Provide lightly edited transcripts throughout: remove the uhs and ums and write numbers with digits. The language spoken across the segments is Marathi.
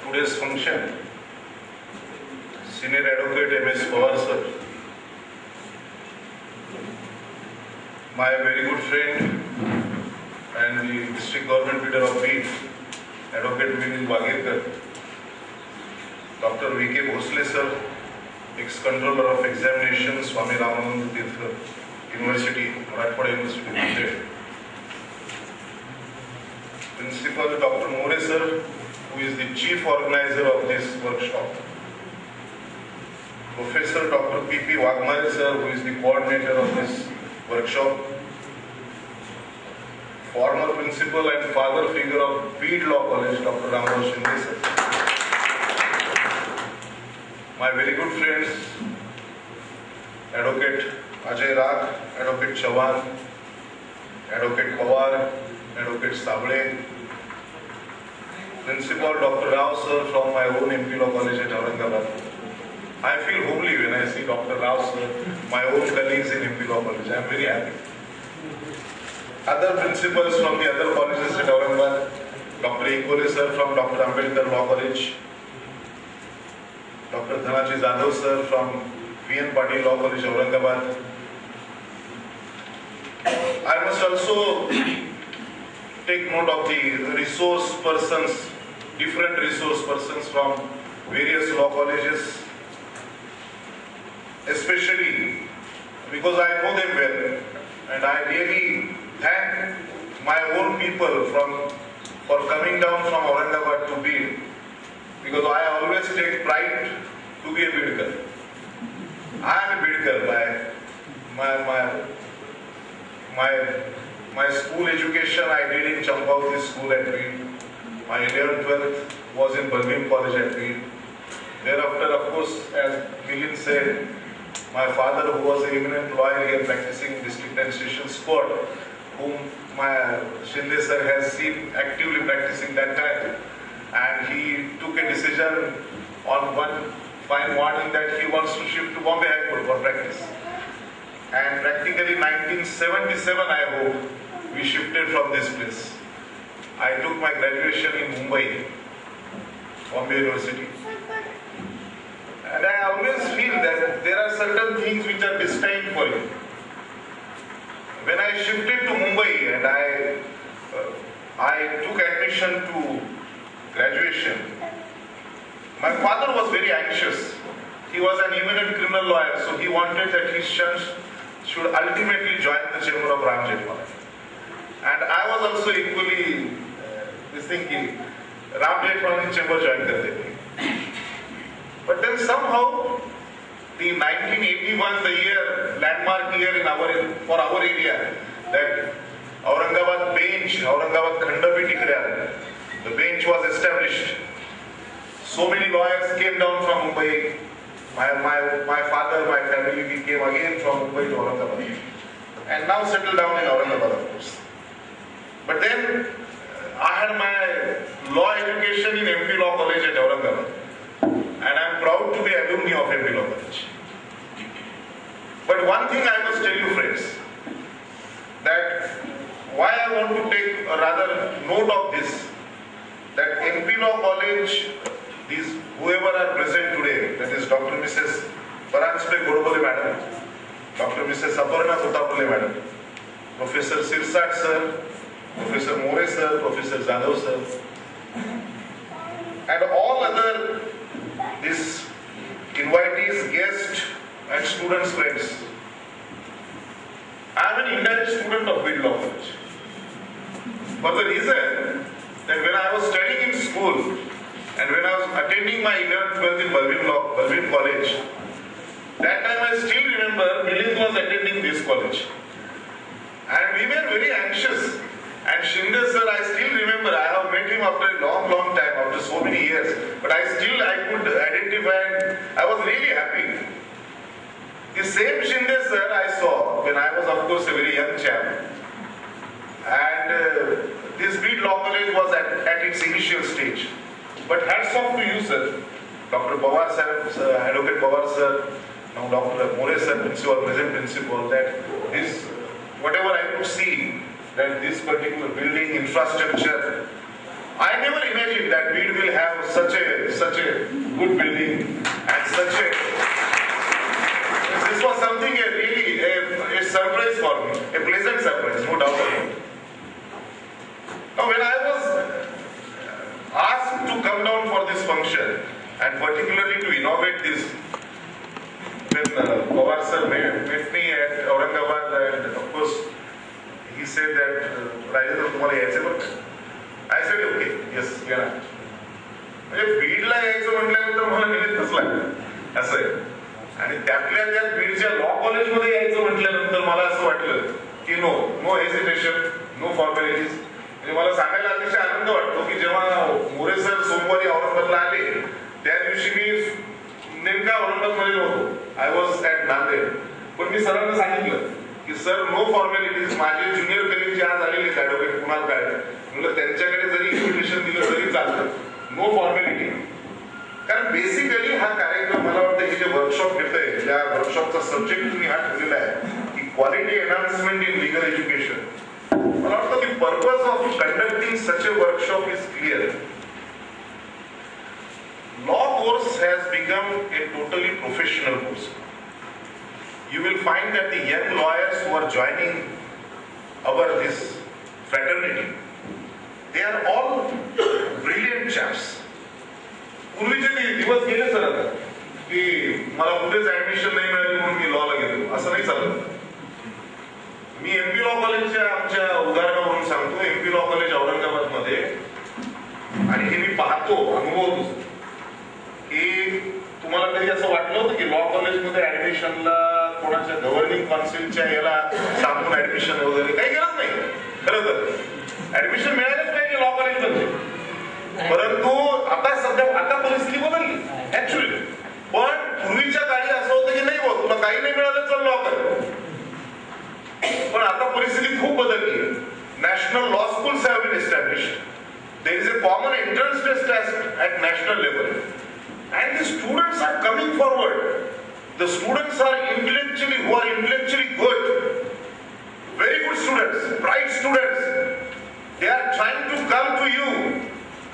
today's function, Senior Advocate M.S. Pawar sir, my very good friend and the District Government Leader of Bid, Advocate Milind Wagirkar, Dr. V.K. Bhosle sir, ex-controller of examinations, Swami Ramananda Tirtha University, Marathwada University, Nanded. Principal Dr. More sir, who is the chief organizer of this workshop. Professor Dr. P.P. Wagmare sir, who is the coordinator of this workshop. Former principal and father figure of Bid Law College, Dr. Ramrao Shinde sir. My very good friends, Advocate Ajay Rag, Advocate Chavan, Advocate Pawar, Advocate Sable, Principal Dr. Rao sir from my own MP Law College at Aurangabad. I feel homely when I see Dr. Rao sir, my own colleagues in MP Law College. I am very happy. Other principals from the other colleges at Aurangabad, Dr. Ekole sir from Dr. Ambedkar Law College, Dr. Dhanaji Jadhav sir from V.N. Patil Law College, Aurangabad. I must also take note of the resource persons, different resource persons from various law colleges, especially because I know them well, and I really thank my own people for coming down from Aurangabad to Bid, because I always take pride to be a Bidkar. I am a Bidkar. My school education I did in Champavati school at Bid. My 11th, 12th was in Balvin College at Bid. Thereafter, of course, as Milind said, my father, who was an eminent lawyer here practicing in District and Sessions Court, whom my Shinde sir has seen actively practicing that time, and he took a decision on one fine morning that he wants to shift to Bombay High Court for practice. And practically 1977, I hope, we shifted from this place. I took my graduation in Mumbai, Bombay University. And I always feel that there are certain things which are destined for you. When I shifted to Mumbai and I took admission to graduation, my father was very anxious. He was an eminent criminal lawyer, so he wanted that his son should ultimately join the chamber of Ram Jethmalani. And I was also equally thinking, Ram Jethmalani chamber join karte. But then somehow, the 1981, the year, landmark year for our area, that Aurangabad bench, Aurangabad Khandapith tikde, the bench was established. So many lawyers came down from Mumbai. My father, my family, we came again from Mumbai to Aurangabad. And now settled down in Aurangabad, of course. But then I had my law education in MP Law College at Aurangabad. And I am proud to be alumni of MP Law College. But one thing I must tell you, friends, that why I want to take a rather note of this, that MP Law College, these whoever are present today, that is Dr. Mrs. Paranspe Godbole Madam, Dr. Mrs. Aparna Kotapole Madam, Professor Sirsat sir, Professor More sir, Professor Jadhav sir, and all other these invitees, guests and students, friends. I am an indirect student of Bid Law College. For the reason that when I was studying in school and when I was attending my 11th, 12th in Balvin College, that time I still remember Milind was attending this college. And we were very anxious. And Shinde sir, I still remember, I have met him after a long time, after so many years. But I could identify and I was really happy. The same Shinde sir I saw when I was, of course, a very young chap. And this Bid Law College was at its initial stage. But hats off to you, sir. Dr. Pawar sir, Advocate Pawar sir, now Dr. More sir, principal, present principal, that this, whatever I could see, that this particular building infrastructure, I never imagined that we will have such a good building, and such a. This was something a surprise for me, a pleasant surprise, no doubt about it. Now, when I was asked to come down for this function, and particularly to inaugurate this, when Pawar sir met me at Aurangabad, and of course, he said that, Rajendra, तुम्हाला यायचे बरं का? I said, okay, yes, yeah. म्हणजे बीडला यायचं म्हटल्यानंतर मला निमित्तच लागलं असं आहे. आणि त्यातल्या त्यात बीडच्या लॉ कॉलेजमध्ये यायचं म्हटल्यानंतर मला असं वाटलं की नो हेजिटेशन, नो फॉर्मॅलिटीज. म्हणजे मला सांगायला अतिशय आनंद वाटतो की जेव्हा मोरे सर सोमवारी औरंगाबादला आले त्या दिवशी मी नेमका औरंगाबादमध्ये नव्हतो, आय वॉज ॲट नांदेड. पण मी सरांना सांगितलं की सर नो फॉर्मॅलिटीज. माझे ज्युनियर कलिग जे आज आलेले ऍडव्होकेट कुणाल काळे, म्हणलं त्यांच्याकडे जरी इन्व्हिटेशन दिलं तरी चालतं, नो फॉर्मॅलिटी. कारण बेसिकली हा कार्यक्रम मला वाटतं हे जे वर्कशॉप घेतोय, ज्या वर्कशॉपचा सब्जेक्ट तुम्ही हा ठेवलेला आहे की quality enhancement in legal education, मला वाटतं की purpose of conducting such a workshop is clear. Law course has become a totally professional course. You will find that the young lawyers who are joining this fraternity, they are all brilliant chaps. पूर्वीचे दिवस गेले सर आता की मला कुठेच ऍडमिशन नाही मिळाली म्हणून मी लॉला गेलो, असं नाही चालत. मी एमपी लॉ कॉलेजच्या आमच्या उदाहरणावरून सांगतो. एमपी लॉ कॉलेज औरंगाबाद मध्ये, आणि हे मी पाहतो, अनुभवतो की तुम्हाला कधी असं वाटलं होतं की लॉ कॉलेजमध्ये ऍडमिशनला कोणाच्या गव्हर्निंग काउन्सिलच्या याला सांगून ऍडमिशन वगैरे काही गरज नाही. खरं तर ऍडमिशन मिळालंच पाहिजे लॉ कॉलेजमध्ये. परंतु आता परिस्थिती बदलली ऍक्च्युअली. पण पूर्वीच्या काळी असं होतं की नाही होत, तुला काही नाही मिळालं चल लॉ कर. पण आता परिस्थिती खूप बदलली. National law schools have been established. There is a common entrance test at national level. And the students are coming forward. The students are who are intellectually good, very good students, bright students. They are trying to come to you.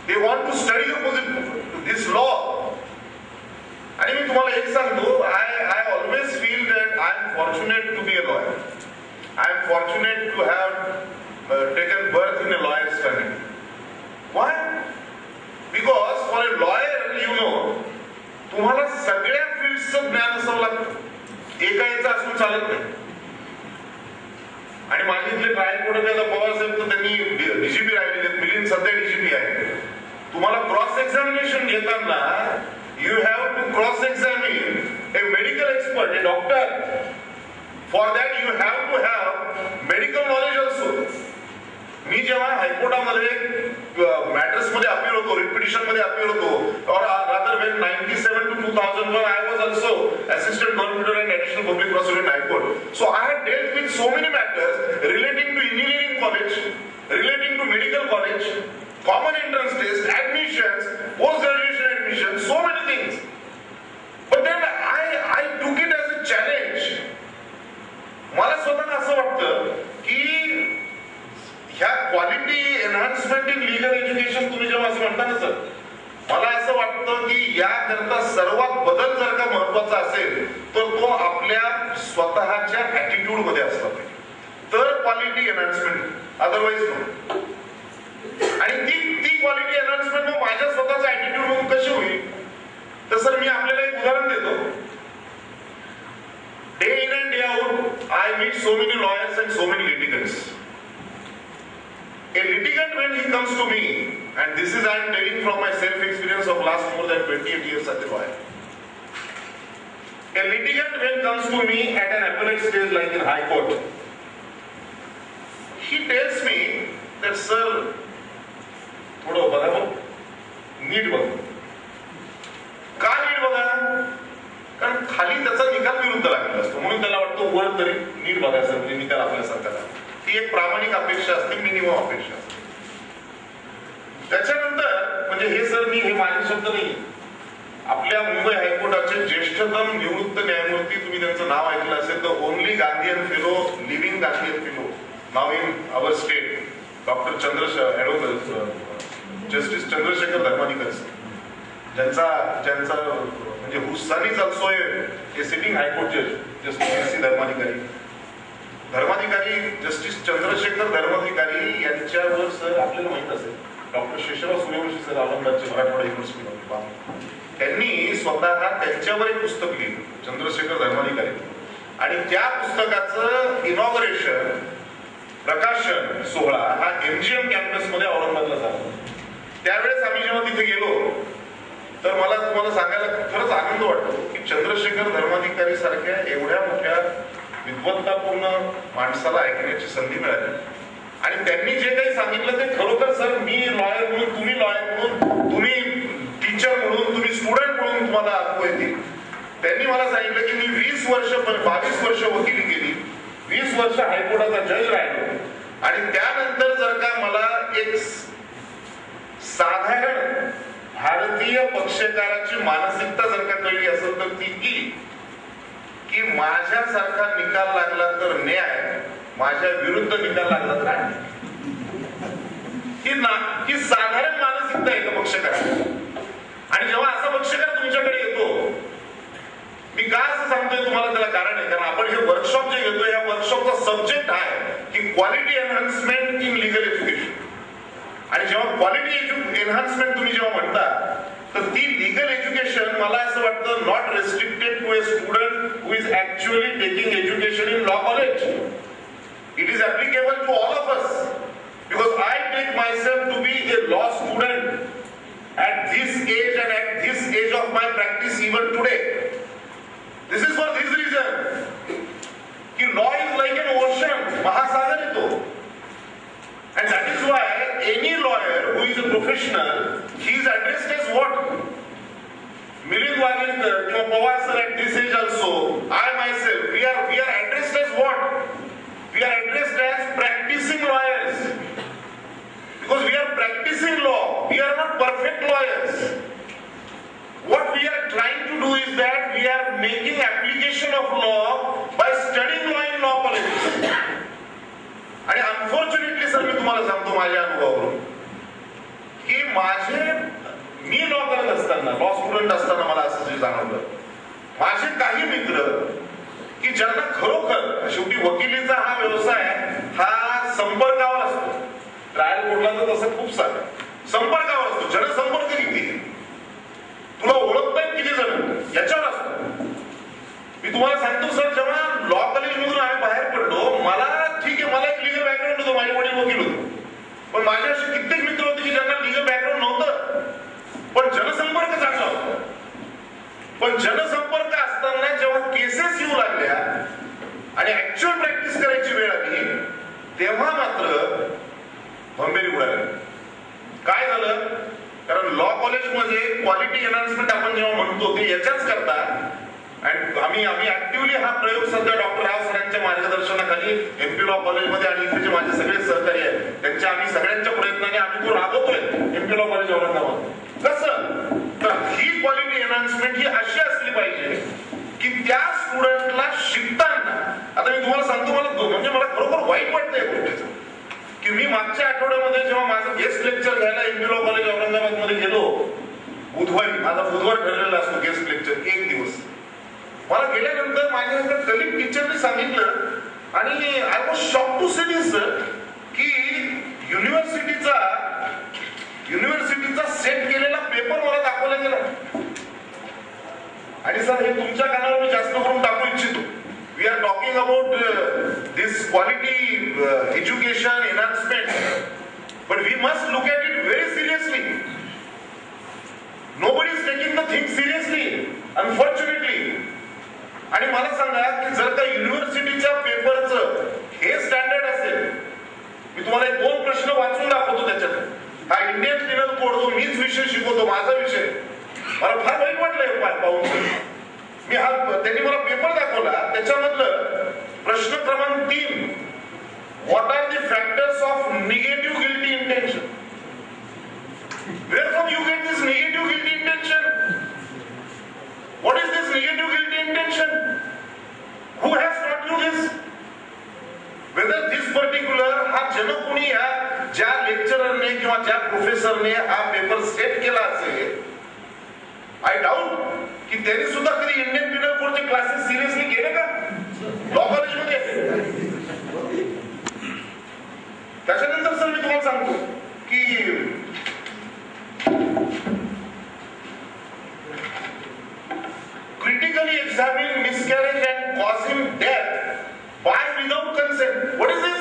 They want to study this law. आणि मी तुम्हाला एक सांगतो, I always feel that I am fortunate to be a lawyer. I am fortunate to have taken birth in a lawyer's family. Why? Because for a lawyer, you know, तुम्हाला सगळ्या फील्डचं ज्ञान असावं लागतं, एका याचं असून चालत नाही. आणि माझे इथले ट्रायल कोर्टात पवार साहेब तर त्यांनी डीजीपी राहिलेले, मिलिंद सध्या डीजीपी आहे. तुम्हाला क्रॉस एक्झामिनेशन घेताना you have to cross examine a medical expert, a doctor. For that you have to have medical knowledge also. मी जेव्हा हायकोर्टामध्ये मॅटर्स मध्ये अपील होतो, रिपिटिशन मध्ये अपील होतो, और rather when 97 to 2001 I was also assistant prosecutor and additional public prosecutor in High Court. So I had dealt with so many matters relating to engineering college, relating to medical college, common entrance test, admissions, post graduation admissions, so many things. But then I took it as a challenge. मला स्वतःला असं वाटतं की ह्या quality enhancement in legal education तुम्ही जेव्हा असं म्हणता ना सर, मला असं वाटतं की याकरता सर्वात बदल जर का महत्वाचा असेल तर तो आपल्या स्वतःच्या ऍटिट्यूड मध्ये असला पाहिजे, तर क्वालिटी एनहान्समेंट, अदरवाईज नो. आणि ती क्वालिटी एनहान्समेंट मग माझ्या स्वतःचा ऍटिट्यूड म्हणून कशी होईल? तर सर मी आपल्याला एक उदाहरण देतो. Day in and day out I meet so many lawyers and so many litigants. A litigant, when he comes to me, and this is I am telling from my self experience of last more than 28 years as a lawyer. A litigant when comes to me at an appellate stage like in High Court, he tells me that sir, थोडं बघा मग, नीट बघा. का नीट बघा? कारण खाली त्याचा निकाल विरुद्ध लागला असतो, म्हणून त्याला वाटतं वर तरी नीट बघायचं, म्हणजे निकाल आपल्यासारखा. ती एक प्रामाणिक अपेक्षा असते, मिनिमम अपेक्षा असते. त्याच्यानंतर म्हणजे हे सर मी हे माझे शब्द नाही, आपल्या मुंबई हायकोर्टाचे ज्येष्ठतम निवृत्त न्यायमूर्ती, तुम्ही त्यांचं नाव ऐकलं असेल तर, only Gandhian fellow, living Gandhian fellow now in our state, doctor justice Chandrashekhar Dharmadhikari. ज्यांचा म्हणजे हुस्सानी ऑल्सो ए सिटिंग हायकोर्ट जज, जस्टिस धर्माधिकारी जस्टिस चंद्रशेखर धर्माधिकारी यांच्यावर सर आपल्याला माहित असेल डॉक्टर शेषराव सूर्यवंशी सर औरंगाबादचे मराठवाडा युनिव्हर्सिटी त्यांनी स्वतः त्यांच्यावर एक पुस्तक लिहिलं चंद्रशेखर धर्माधिकारी आणि त्या पुस्तकाचं इनॉग्रेशन प्रकाशन सोहळा हा MGM कॅम्पस मध्ये औरंगाबादला झाला. त्यावेळेस आम्ही जेव्हा तिथे गेलो तर मला तुम्हाला सांगायला खरंच आनंद वाटतो की चंद्रशेखर धर्माधिकारी सारख्या एवढ्या मोठ्या विद्वत्तापूर्ण माणसाला ऐकण्याची संधी मिळाली आणि त्यांनी जे काही सांगितलं ते खरोखर सर मी लॉयर म्हणून तुम्ही लॉयर म्हणून तुम्ही टीचर म्हणून तुम्ही स्टुडंट म्हणून तुम्हाला अनुभव येतील. त्यांनी मला सांगितलं की मी 22 वर्ष वकिली केली, 20 वर्ष हायकोर्टाचा जज राहिलो आणि त्यानंतर जर का मला एक साधारण भारतीय पक्षकाराची मानसिकता जर का कळली असेल तर ती की माझ्यासारखा निकाल लागला तर न्याय, माझ्या विरुद्ध निकाल लागला तर अन्याय. ही साधारण मानसिकता आहे का पक्षकाराची. आणि जेव्हा असा पक्षकार तुमच्याकडे येतो, मी का असं सांगतोय तुम्हाला त्याला कारण आहे कारण आपण हे वर्कशॉप जे घेतोय या वर्कशॉपचा सब्जेक्ट आहे की quality enhancement in legal education. आणि जेव्हा क्वालिटी एनहान्समेंट तुम्ही जेव्हा म्हणता तर ती लिगल एज्युकेशन मला असं वाटतं not restricted to a student who is actually taking education in law college. It is applicable to all of us because I take myself to be a law student at this age and at this age of my practice even today. This is for this reason कि law is like an ocean, महासागर है तो. And that is why any lawyer who is a professional, he is addressed as what? Milind Waghilkar किंवा Pawar sir at this age also, I myself, we are addressed as what? We are addressed as practicing lawyers. Because we are practicing law, we are not perfect lawyers. What we are trying to do is that we are making application of law by studying law in law colleges. आणि अनफॉर्च्युनेटली सर मी तुम्हाला सांगतो माझ्या अनुभवावरून की मी लॉ करत असताना लॉ स्टुडंट असताना मला असं जे जाणवलं माझे काही मित्र की ज्यांना खरोखर शेवटी वकिलीचा हा व्यवसाय हा संपर्कावर असतो. ट्रायल कोर्टला तर तसं खूप सारं संपर्कावर असतो. जनसंपर्क किती तुला ओळखतायत किती जण याच्यावर असतो. मी तुम्हाला सांगतो सर जेव्हा लॉ कॉलेज मधून आम्ही बाहेर पडलो मला ठीक आहे मला एक लिगल बॅकग्राऊंड होतं माझे वडील वकील होते पण माझे असे कित्येक मित्र होते की ज्यांना लिगल बॅकग्राऊंड नव्हतं पण जनसंपर्क चांगला होता. पण जनसंपर्क असताना जेव्हा केसेस येऊ लागल्या आणि ऍक्च्युअल प्रॅक्टिस करायची वेळ आली तेव्हा मात्र भंबेरी उडाली. काय झालं कारण लॉ कॉलेजमध्ये क्वालिटी एनहान्समेंट आपण जेव्हा म्हणतो ते याच्याच करता आणि आम्ही ऍक्टिव्हली हा प्रयोग सध्या डॉक्टर राव सरांच्या मार्गदर्शनाखाली MP लॉ कॉलेजमध्ये आणि इथे जे माझे सगळे सहकारी आहेत त्यांच्या आम्ही सगळ्यांच्या प्रयत्नाने आम्ही तो राबवतोय MP लॉ कॉलेज औरंगाबाद. कसं तर ही क्वालिटी एनहान्समेंट ही अशी असली पाहिजे की त्या स्टुडंटला शिकताना आता मी तुम्हाला सांगतो मला म्हणजे मला खरोखर वाईट वाटतं या गोष्टीचं की मी मागच्या आठवड्यामध्ये जेव्हा माझं गेस्ट लेक्चर घ्यायला MP लॉ कॉलेज औरंगाबाद मध्ये गेलो बुधवारी माझा बुधवार ठरलेला असतो गेस्ट लेक्चर एक दिवस. मला गेल्यानंतर माझ्या कलिग टीचरने सांगितलं आणि I was shock to see this की युनिव्हर्सिटीचा सेट केलेला पेपर मला दाखवला गेला. आणि सर हे तुमच्या कानावर मी जास्त करून टाकू इच्छितो. We are talking about this quality education enhancement but we must look at it very seriously. Nobody is taking the thing seriously unfortunately. आणि मला सांगा की जर का युनिव्हर्सिटीच्या पेपरचं हे स्टँडर्ड असेल मी तुम्हाला एक 2 प्रश्न वाचून दाखवतो त्याच्यात. हा इंडियन पिनल कोड जो मीच विषय शिकवतो माझा विषय मला फार वाईट वाटलंय पाहून. मी त्यांनी मला पेपर दाखवला त्याच्यामधलं प्रश्न क्रमांक 3 what are the factors of negative guilty intention. Where from you get this negative guilty intention? What is this negative guilty intention? Who has taught you this? Whether this particular हा जन कोणी ज्या लेक्चररने किंवा ज्या प्रोफेसरने हा पेपर सेट केला असेल सांगतो की critically examine miscarriage and causing death by without consent. What is this?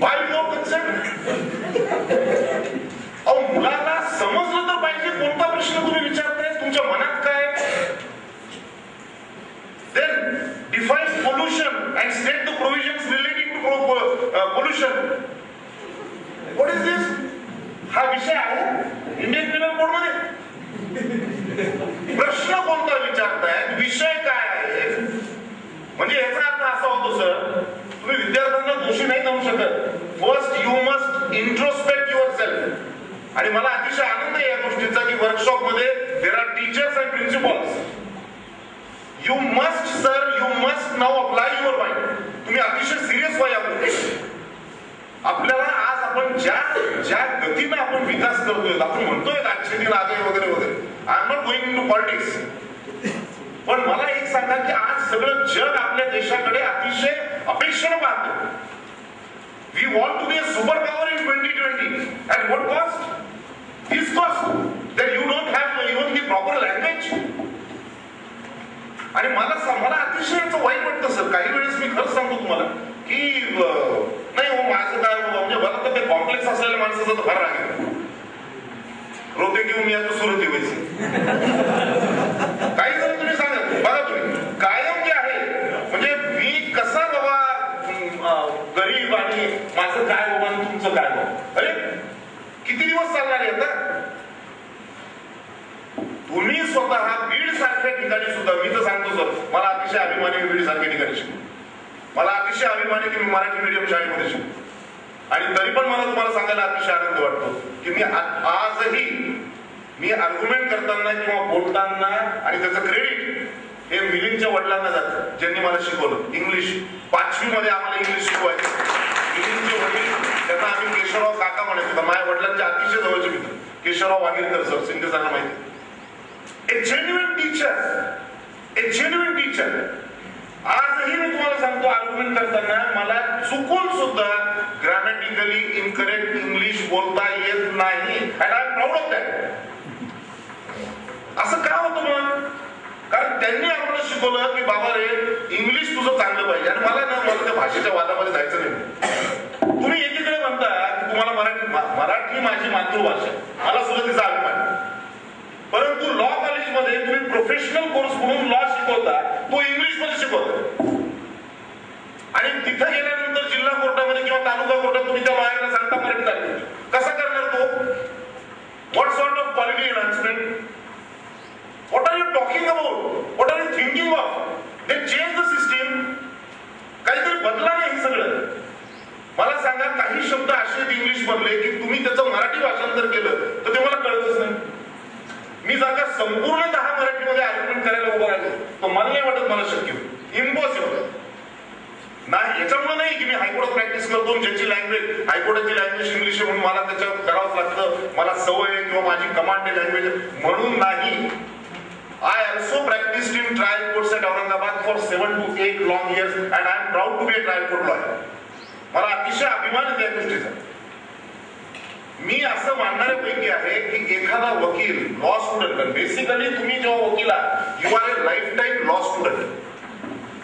By without consent? अहो मुलाला समजलं तर पाहिजे कोणता प्रश्न तुम्ही विचारताय, तुमच्या मनात काय. Then define pollution and state the provisions relating to pollution. What is this? हा विषय आहे इंडियन पिनल कोड मध्ये. प्रश्न कोणता विचारताय, विषय काय आहे. म्हणजे याचा अर्थ असा होतो सर, तुम्ही विद्यार्थ्यांना दोषी नाही म्हणू शकत. First you must introspect your self. आणि मला अतिशय आनंद आहे या गोष्टीचा की वर्कशॉप मध्ये there are teachers and principles. You must sir, you must now apply your mind. तुम्ही अतिशय सिरियस व्हा या गोष्टी. आपल्याला आज आपण ज्या गतीने आपण विकास करतोय, आपण म्हणतोय आजचे दिन आगे वगैरे वगैरे. I am not going into politics. पण मला एक सांगा की आज सगळं जग आपल्या देशाकडे अतिशय अपेक्षेने पाहतं. We want to be a super power in 2020. At what cost? This cost that you don't have even the proper language. आणि मला अतिशय याचं वाईट वाटतं सर. काही वेळेस मी खरंच सांगतो तुम्हाला की नाही हो माझं काय म्हणजे मला तर ते कॉम्प्लेक्स असलेल्या माणसाचं तर फार राग. रोते घेऊन या तर सुरत व्हायचं. काही जण तुम्ही सांगा बघा, तुम्ही कायम जे आहे म्हणजे मी कसा बाबा गरीब आणि माझं काय बाबा आणि तुमचं काय बाबा. अरे किती दिवस चालणार आहे आता. तुम्ही स्वतः बीड सारख्या ठिकाणी सुद्धा, मी तर सांगतो सर मला अतिशय अभिमान आहे बीड सारख्या ठिकाणी शिकलो. मला अतिशय अभिमान आहे की मी मराठी मीडियम शाळेमध्ये शिकलो. आणि तरी पण मला तुम्हाला सांगायला अतिशय आनंद वाटतो की मी आजही मी आर्ग्युमेंट करताना किंवा बोलताना आणि त्याचं क्रेडिट हे मिलिंदच्या वडिलांना जातं ज्यांनी मला शिकवलं. इंग्लिश 5वी मध्ये आम्हाला इंग्लिश शिकवायचं. मिलिंदचे वडील त्यांना आम्ही केशवराव काका म्हणायचो. माझ्या वडिलांचे अतिशय जवळचे मित्र केशवराव वागीरकर सर, सिंधे सरांना माहिती. ए जेन्युइन टीचर, ए जेन्युइन टीचर. आजही मी तुम्हाला सांगतो आर्ग्युमेंट करताना मला चुकून सुद्धा ग्रामॅटिकली इनकरेक्ट इंग्लिश बोलता येत नाही. And I am proud of that. असं का होतं मग? कारण त्यांनी आम्हाला शिकवलं की बाबा रे इंग्लिश तुझं चांगलं पाहिजे. आणि मला त्या भाषेच्या वादामध्ये जायचं नाही. तुम्ही एकीकडे म्हणता की तुम्हाला मराठी माझी मातृभाषा, मला सुद्धा तिचा अभिमान. परंतु लॉ कॉलेजमध्ये तुम्ही प्रोफेशनल कोर्स म्हणून लॉ शिकवता, तो इंग्लिश मध्ये शिकवता. आणि तिथं गेल्यानंतर जिल्हा कोर्टामध्ये किंवा तालुका कोर्टात तुम्ही त्या लॉयरला सांगता मराठीत आली. कसा करणार तो? What sort of quality enhancement? What are you talking about? What are you thinking of? They change the system. काहीतरी बदला नाही सगळं. मला सांगा काही शब्द असे इंग्लिश मधले की तुम्ही त्याचं मराठी भाषांतर केलं तर ते मला कळतच नाही. मी जर का संपूर्णतः मराठीमध्ये आर्ग्युमेंट करायला उभं राहिलो तर मला नाही वाटत मला शक्य होईल. इम्पॉसिबल. नाही याच्यामुळे नाही की मी हायकोर्टात प्रॅक्टिस करतो, ज्याची लँग्वेज हायकोर्टाची लँग्वेज इंग्लिश आहे म्हणून मला त्याच्यावर करावंच लागतं, मला सवय आहे किंवा माझी कमांड लँग्वेज म्हणून नाही. I also practiced in trial courts at Aurangabad for 7 to 8 long years and I am proud to be a trial court lawyer. मला अतिशय अभिमान आहे त्या गोष्टीचा. मी असं मानणाऱ्यापैकी आहे की एखादा वकील लॉ स्टुडंट, बेसिकली तुम्ही जेव्हा वकील आहात you are a lifetime law student.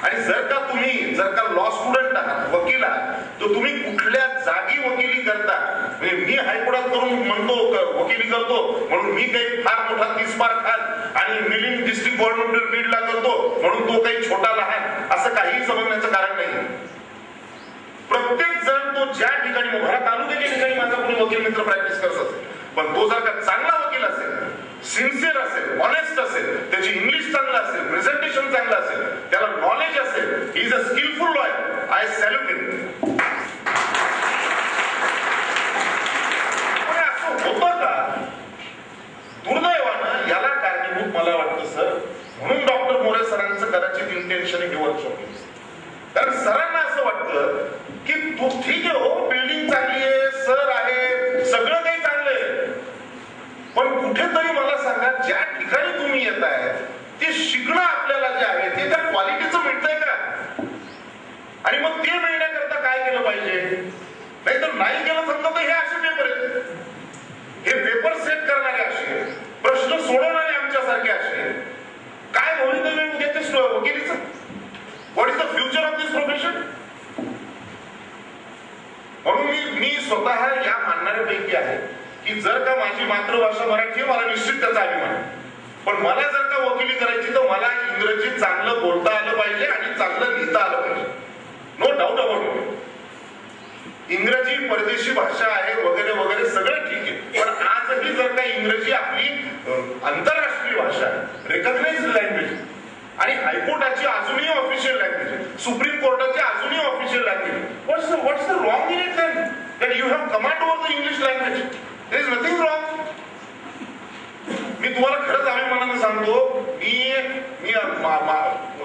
आणि जर का लॉ स्टुडंट आहात, वकील आहात, तर तुम्ही कुठल्या जागी वकिली करता. म्हणजे मी हायकोर्टात करून म्हणतो वकिली करतो म्हणून मी काही फार मोठा 30 पार खाल आणि मिलिंद डिस्ट्रिक्ट गव्हर्नमेंट बीडला करतो म्हणून तो काही छोटा लहान असं काही समजण्याचं कारण नाही. प्रत्येक जण तो ज्या ठिकाणी भरा तालुक्याच्या ठिकाणी माझा कोणी वकील मित्र प्रॅक्टिस करत असेल, पण तो जर का चांगला वकील असेल, सिन्सिअर असेल, ऑनेस्ट असेल, त्याची इंग्लिश चांगलं असेल, प्रेझेंटेशन चांगलं असेल, त्याला नॉलेज असेल, he is a skilful lawyer. I salute him. असं होतं का? दुर्दैवानं याला कारणीभूत मला वाटतं सर, म्हणून डॉक्टर मोरे सरांचं कदाचित इंटेन्शन हे वर्कशॉप केलं. कारण सरांना असं वाटतं की तू ठीक आहे हो, बिल्डिंग चांगली आहे, सर आहे, सगळं काही चांगलं आहे, पण कुठेतरी मला सांगा ज्या ठिकाणी तुम्ही येत आहे ते शिकणं आपल्याला जे आहे ते त्या क्वालिटीचं मिळतंय का? आणि मग ते मिळण्याकरता काय केलं पाहिजे? नाहीतर नाही केलं समजा तर हे असे पेपर की जर का माझी मातृभाषा मराठी आहे मला निश्चित त्याचा अभिमान आहे, पण मला जर का वकिली करायची तर मला इंग्रजी चांगलं बोलता आलं पाहिजे आणि चांगलं लिहिता आलं पाहिजे. No doubt about it. इंग्रजी परदेशी भाषा आहे वगैरे वगैरे सगळं ठीक आहे, पण आजही जर का इंग्रजी आपली आंतरराष्ट्रीय भाषा आहे, रेकॉग्नाइज्ड लँग्वेज आणि हायकोर्टाची अजूनही ऑफिशियल लँग्वेज आहे, सुप्रीम कोर्टाची अजूनही official language. What's the wrong in it then that you have command over the English language? There is nothing wrong. मी तुम्हाला खरंच अभिमानानं सांगतो, मी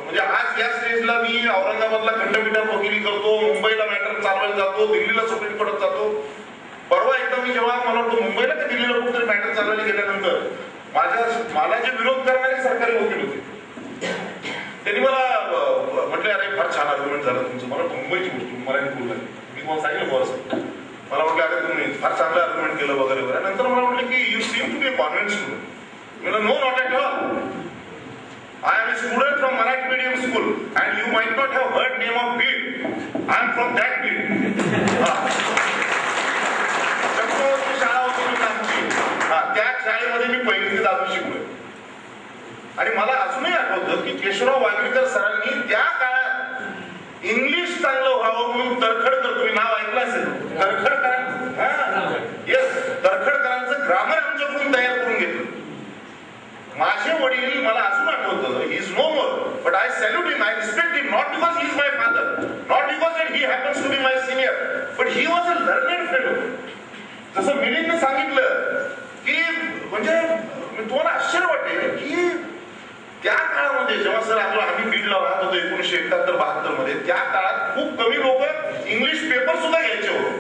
म्हणजे आज या स्टेजला मी औरंगाबादला खंडपीठात वकिली करतो, मुंबईला मॅटर चालवायला जातो, दिल्लीला सुप्रीम कोर्टात जातो. परवा एकदा मी जेव्हा मला वाटतं मुंबईला की दिल्लीला कुठेतरी मॅटर चालवायला गेल्यानंतर मला जे विरोध करणारे सरकारी वकील होते त्यांनी मला म्हटलं अरे फार छान आर्ग्युमेंट झालं तुमचं. मला मुंबईची गोष्ट मराठी बोलला मी तुम्हाला सांगितलं बॉस, मला म्हटलं अरे तुम्ही फार चांगलं आर्ग्युमेंट केलं वगैरे वगैरे. नंतर मला म्हटलं की you seem to be convent student. No not at all. I am a student from Marathi medium school and you might not have heard name of Bid. I am from that Bid. Chakravarti शाळा होती मी आमची, त्या शाळेमध्ये मी 1ली ते 10वी शिकलोय. आणि मला अजूनही आठवतं की केशवराव वागीकर सरांनी त्या काळात इंग्लिश चांगलं व्हावं म्हणून तरखडकर, तुम्ही नाव ऐकलं असेल, तरखडकरांचं, येस, तरखडकरांचं ग्रामर आमच्याकडून तयार करून घेतलं. माझे वडील, मला अजून आठवतं, he is no more but I salute him, I respect him, not because he is my father, not because that he happens to be my senior, but he was a learned fellow. जसं मिलिंदने सांगितलं की म्हणजे तुम्हाला आश्चर्य वाटेल की त्या काळामध्ये जेव्हा सर आम्ही बीडला राहत होतो 1971-72 मध्ये, त्या काळात खूप कमी लोक इंग्लिश पेपर सुद्धा घ्यायचे होते.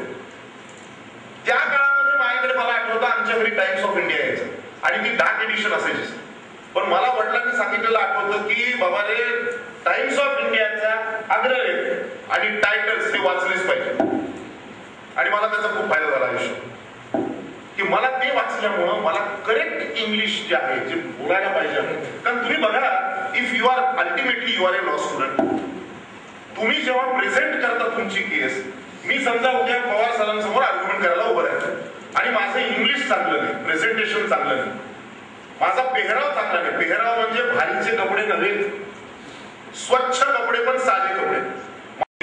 त्या काळामध्ये माझ्याकडे मला आठवतं आमच्या घरी टाइम्स ऑफ इंडिया यायचं आणि ती डार्क एडिशन असायची. पण मला वडिलांनी सांगितलेलं आठवतं की बाबा रे, टाइम्स ऑफ इंडियाचा अग्रलेख आणि टायटल्स हे वाचलेच पाहिजे. आणि मला त्याचा खूप फायदा झाला आयुष्यात, की मला ते वाचल्यामुळं मला करेक्ट इंग्लिश जे आहे, जे बोलायला पाहिजे. कारण तुम्ही बघा, if you are ultimately you are a law student, तुम्ही जेव्हा प्रेझेंट करता तुमची केस, मी समजा उद्या पवार सरांसमोर आर्ग्युमेंट करायला उभं राहायचं आणि माझं इंग्लिश चांगलं नाही, प्रेझेंटेशन चांगलं नाही, माझा पेहराव चांगला नाही. पेहराव म्हणजे भारीचे कपडे नव्हे, स्वच्छ कपडे पण साधे कपडे.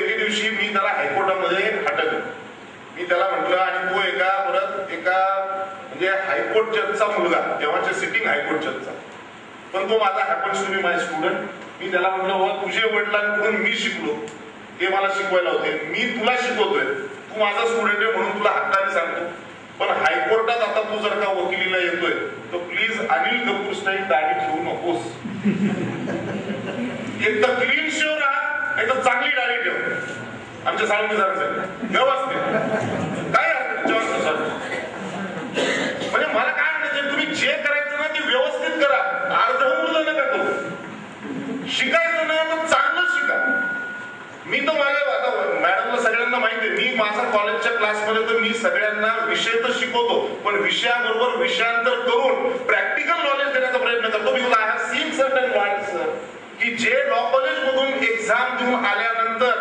एके दिवशी मी त्याला हायकोर्टामध्ये हटकलं. मी त्याला म्हटलं, आणि तो एका म्हणजे हायकोर्ट जजचा मुलगा, तेव्हाच्या सिटिंग हायकोर्ट जजचा, पण तो माझा happens to be my student. मी त्याला म्हटलं, बाबा तुझे वडिलांकडून मी शिकलो, ते मला शिकवायला होते, मी तुला शिकवतोय, तू माझा स्टुडंट आहे म्हणून तुला हक्काने सांगतो, पण हायकोर्टात आता तू जर का वकिलीला येतोय तर प्लीज अनिल कपूर स्टाईल दाढी ठेवू नकोस. एक तर क्लीन शेव राहा, एक तर चांगली दाढी ठेव. आमच्या साळुंके सरांचं व्यवस्थित काय म्हणजे मला काय म्हणायचं, तुम्ही जे करायचं ना ते व्यवस्थित करा, अर्धवृद्ध नका करू. शिकायचं ना तर चांगलं शिका. मी तर माझ्या आता मॅडमला सगळ्यांना माहिती आहे, मी माझा कॉलेजच्या क्लासमध्ये तर मी सगळ्यांना विषय तर शिकवतो, पण विषयाबरोबर विषयांतर करून प्रॅक्टिकल नॉलेज देण्याचा प्रयत्न करतो. Because I have seen certain lawyers की जे लॉ कॉलेज मधून एक्झाम देऊन आल्यानंतर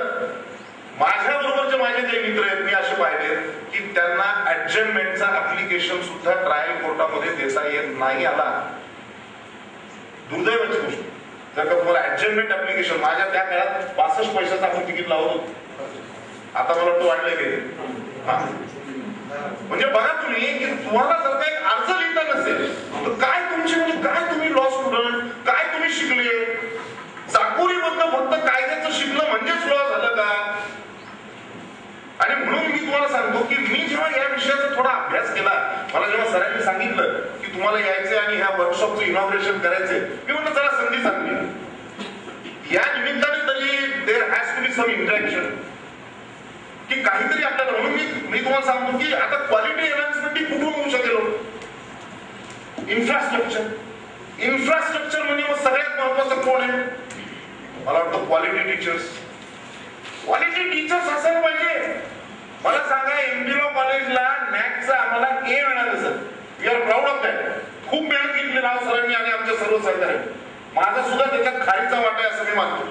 माझ्या बरोबरचे माझे काही मित्र आहेत, मी असे पाहिले की त्यांना ऍडजमेंटचा ऍप्लिकेशन सुद्धा ट्रायल कोर्टामध्ये देता येत नाही आला. दुर्दैवाची गोष्ट. जर का तुम्हाला ऍडजमेंट ऍप्लिकेशन, माझ्या त्या काळात 65 पैशाचं आपण तिकीट लावत होतो, आता मला वाटतं वाढलंय काही. म्हणजे बघा तुम्ही की तुम्हाला जर का एक अर्ज लिहिता नसेल तर काय तुमची, म्हणजे काय तुम्ही लॉ स्टुडंट, काय तुम्ही शिकले, चाकोरीमधनं फक्त कायद्याचं शिकलं म्हणजेच लॉ झालं का? आणि म्हणून मी तुम्हाला सांगतो की मी जेव्हा या विषयाचा थोडा अभ्यास केला, मला जेव्हा सरांनी सांगितलं की तुम्हाला यायचे आणि ह्या वर्कशॉपचं इनॉग्रेशन करायचे, मी म्हटलं जरा संधी चांगली, या निमित्ताने तरी there has to be some interaction, की काहीतरी आपल्याला. म्हणून मी तुम्हाला सांगतो की आता क्वालिटी एनहान्समेंट ही कुठून होऊ शकेल? इन्फ्रास्ट्रक्चर म्हणजे मग सगळ्यात महत्वाचं कोण आहे? मला वाटतं क्वालिटी टीचर्स. क्वालिटी टीचर्स असायला पाहिजे. मला सांगा, एमडी लॉ कॉलेजला नॅकचा आम्हाला ए मिळालं sir, we are proud of that. खूप मेहनत घेतली राव सरांनी आणि आमच्या सर्व सहकार्यांनी. माझा सुद्धा त्याच्यात खारीचा वाटा आहे असं मी मानतो.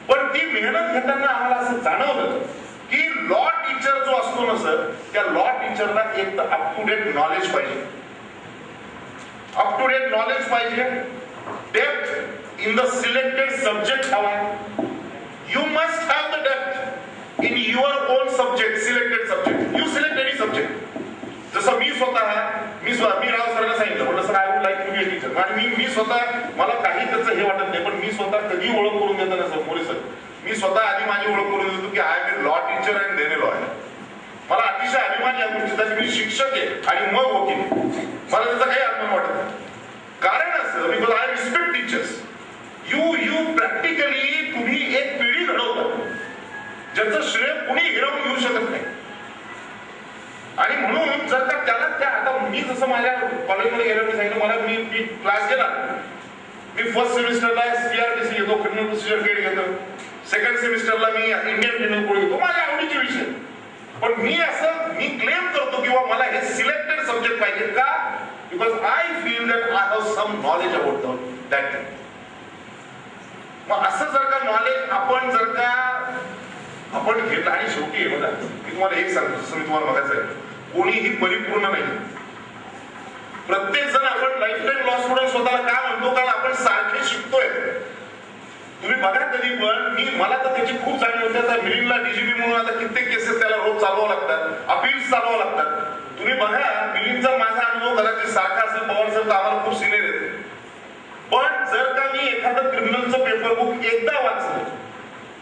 पण ती मेहनत घेताना आम्हाला असं जाणवलं की लॉ टीचर जो असतो ना सर, त्या लॉ टीचरला एक तर अप टू डेट नॉलेज पाहिजे, अप टू डेट नॉलेज पाहिजे, depth in the selected subject हवा. You must have the depth in your own subject, selected subject. You select any subject. जसं मी राव सरांना सांगितलं, म्हटलं sir I would like to be a teacher. आणि मी स्वतः, मला काही त्याचं हे वाटत नाही, पण मी स्वतः कधी ओळख करून देतो ना सर मोरे सर, मी स्वतः आधी माझी ओळख करून देतो की I am a law teacher and then a lawyer. मला अतिशय अभिमान या गोष्टीचा की मी शिक्षक आहे आणि मग वकील. मला त्याचा काही अभिमान वाटत नाही. कारण असं, because I respect teachers. You practically तुम्ही एक पिढी घडवता ज्याचं श्रेय कुणी हिरावून घेऊ शकत नाही. आणि म्हणून जर का त्याला त्या, आता मी जसं माझ्या कॉलेजमध्ये गेलो, मी सांगितलं मला मी क्लास गेला, मी फर्स्ट सेमिस्टरला CRPC घेतो, क्रिमिनल प्रोसिजर केड घेतो, सेकंड सेमिस्टरला मी इंडियन क्रिमिनल कोड घेतो, माझ्या आवडीचे विषय. पण मी क्लेम करतो की मला हे सिलेक्टेड सब्जेक्ट पाहिजे. का? Because I feel that I have some knowledge about that thing. मग असं जर का नॉलेज आपण घेतलं, आणि शेवटी आहे बघा, मी तुम्हाला एक सांगतो, जसं मी तुम्हाला बघायचं, कोणीही परिपूर्ण नाही. प्रत्येक जण आपण लाईफ टाईम लॉ स्टुडंट स्वतःला का म्हणतो? कारण आपण सारखे शिकतोय. तुम्ही बघा कधी पण, मला तर त्याची खूप जाणीव होते. आता मिलिंदला DGP म्हणून आता कित्येक केसेस त्याला रोज चालवावं लागतात, अपील्स चालवावं लागतात. तुम्ही बघा मिलिंदचा माझा अनुभव कदाचित सारखा असेल, पवार सर तर आम्हाला खूप सिनियर आहेत. पण जर का मी एखादं क्रिमिनलचं पेपर बुक एकदा वाचलं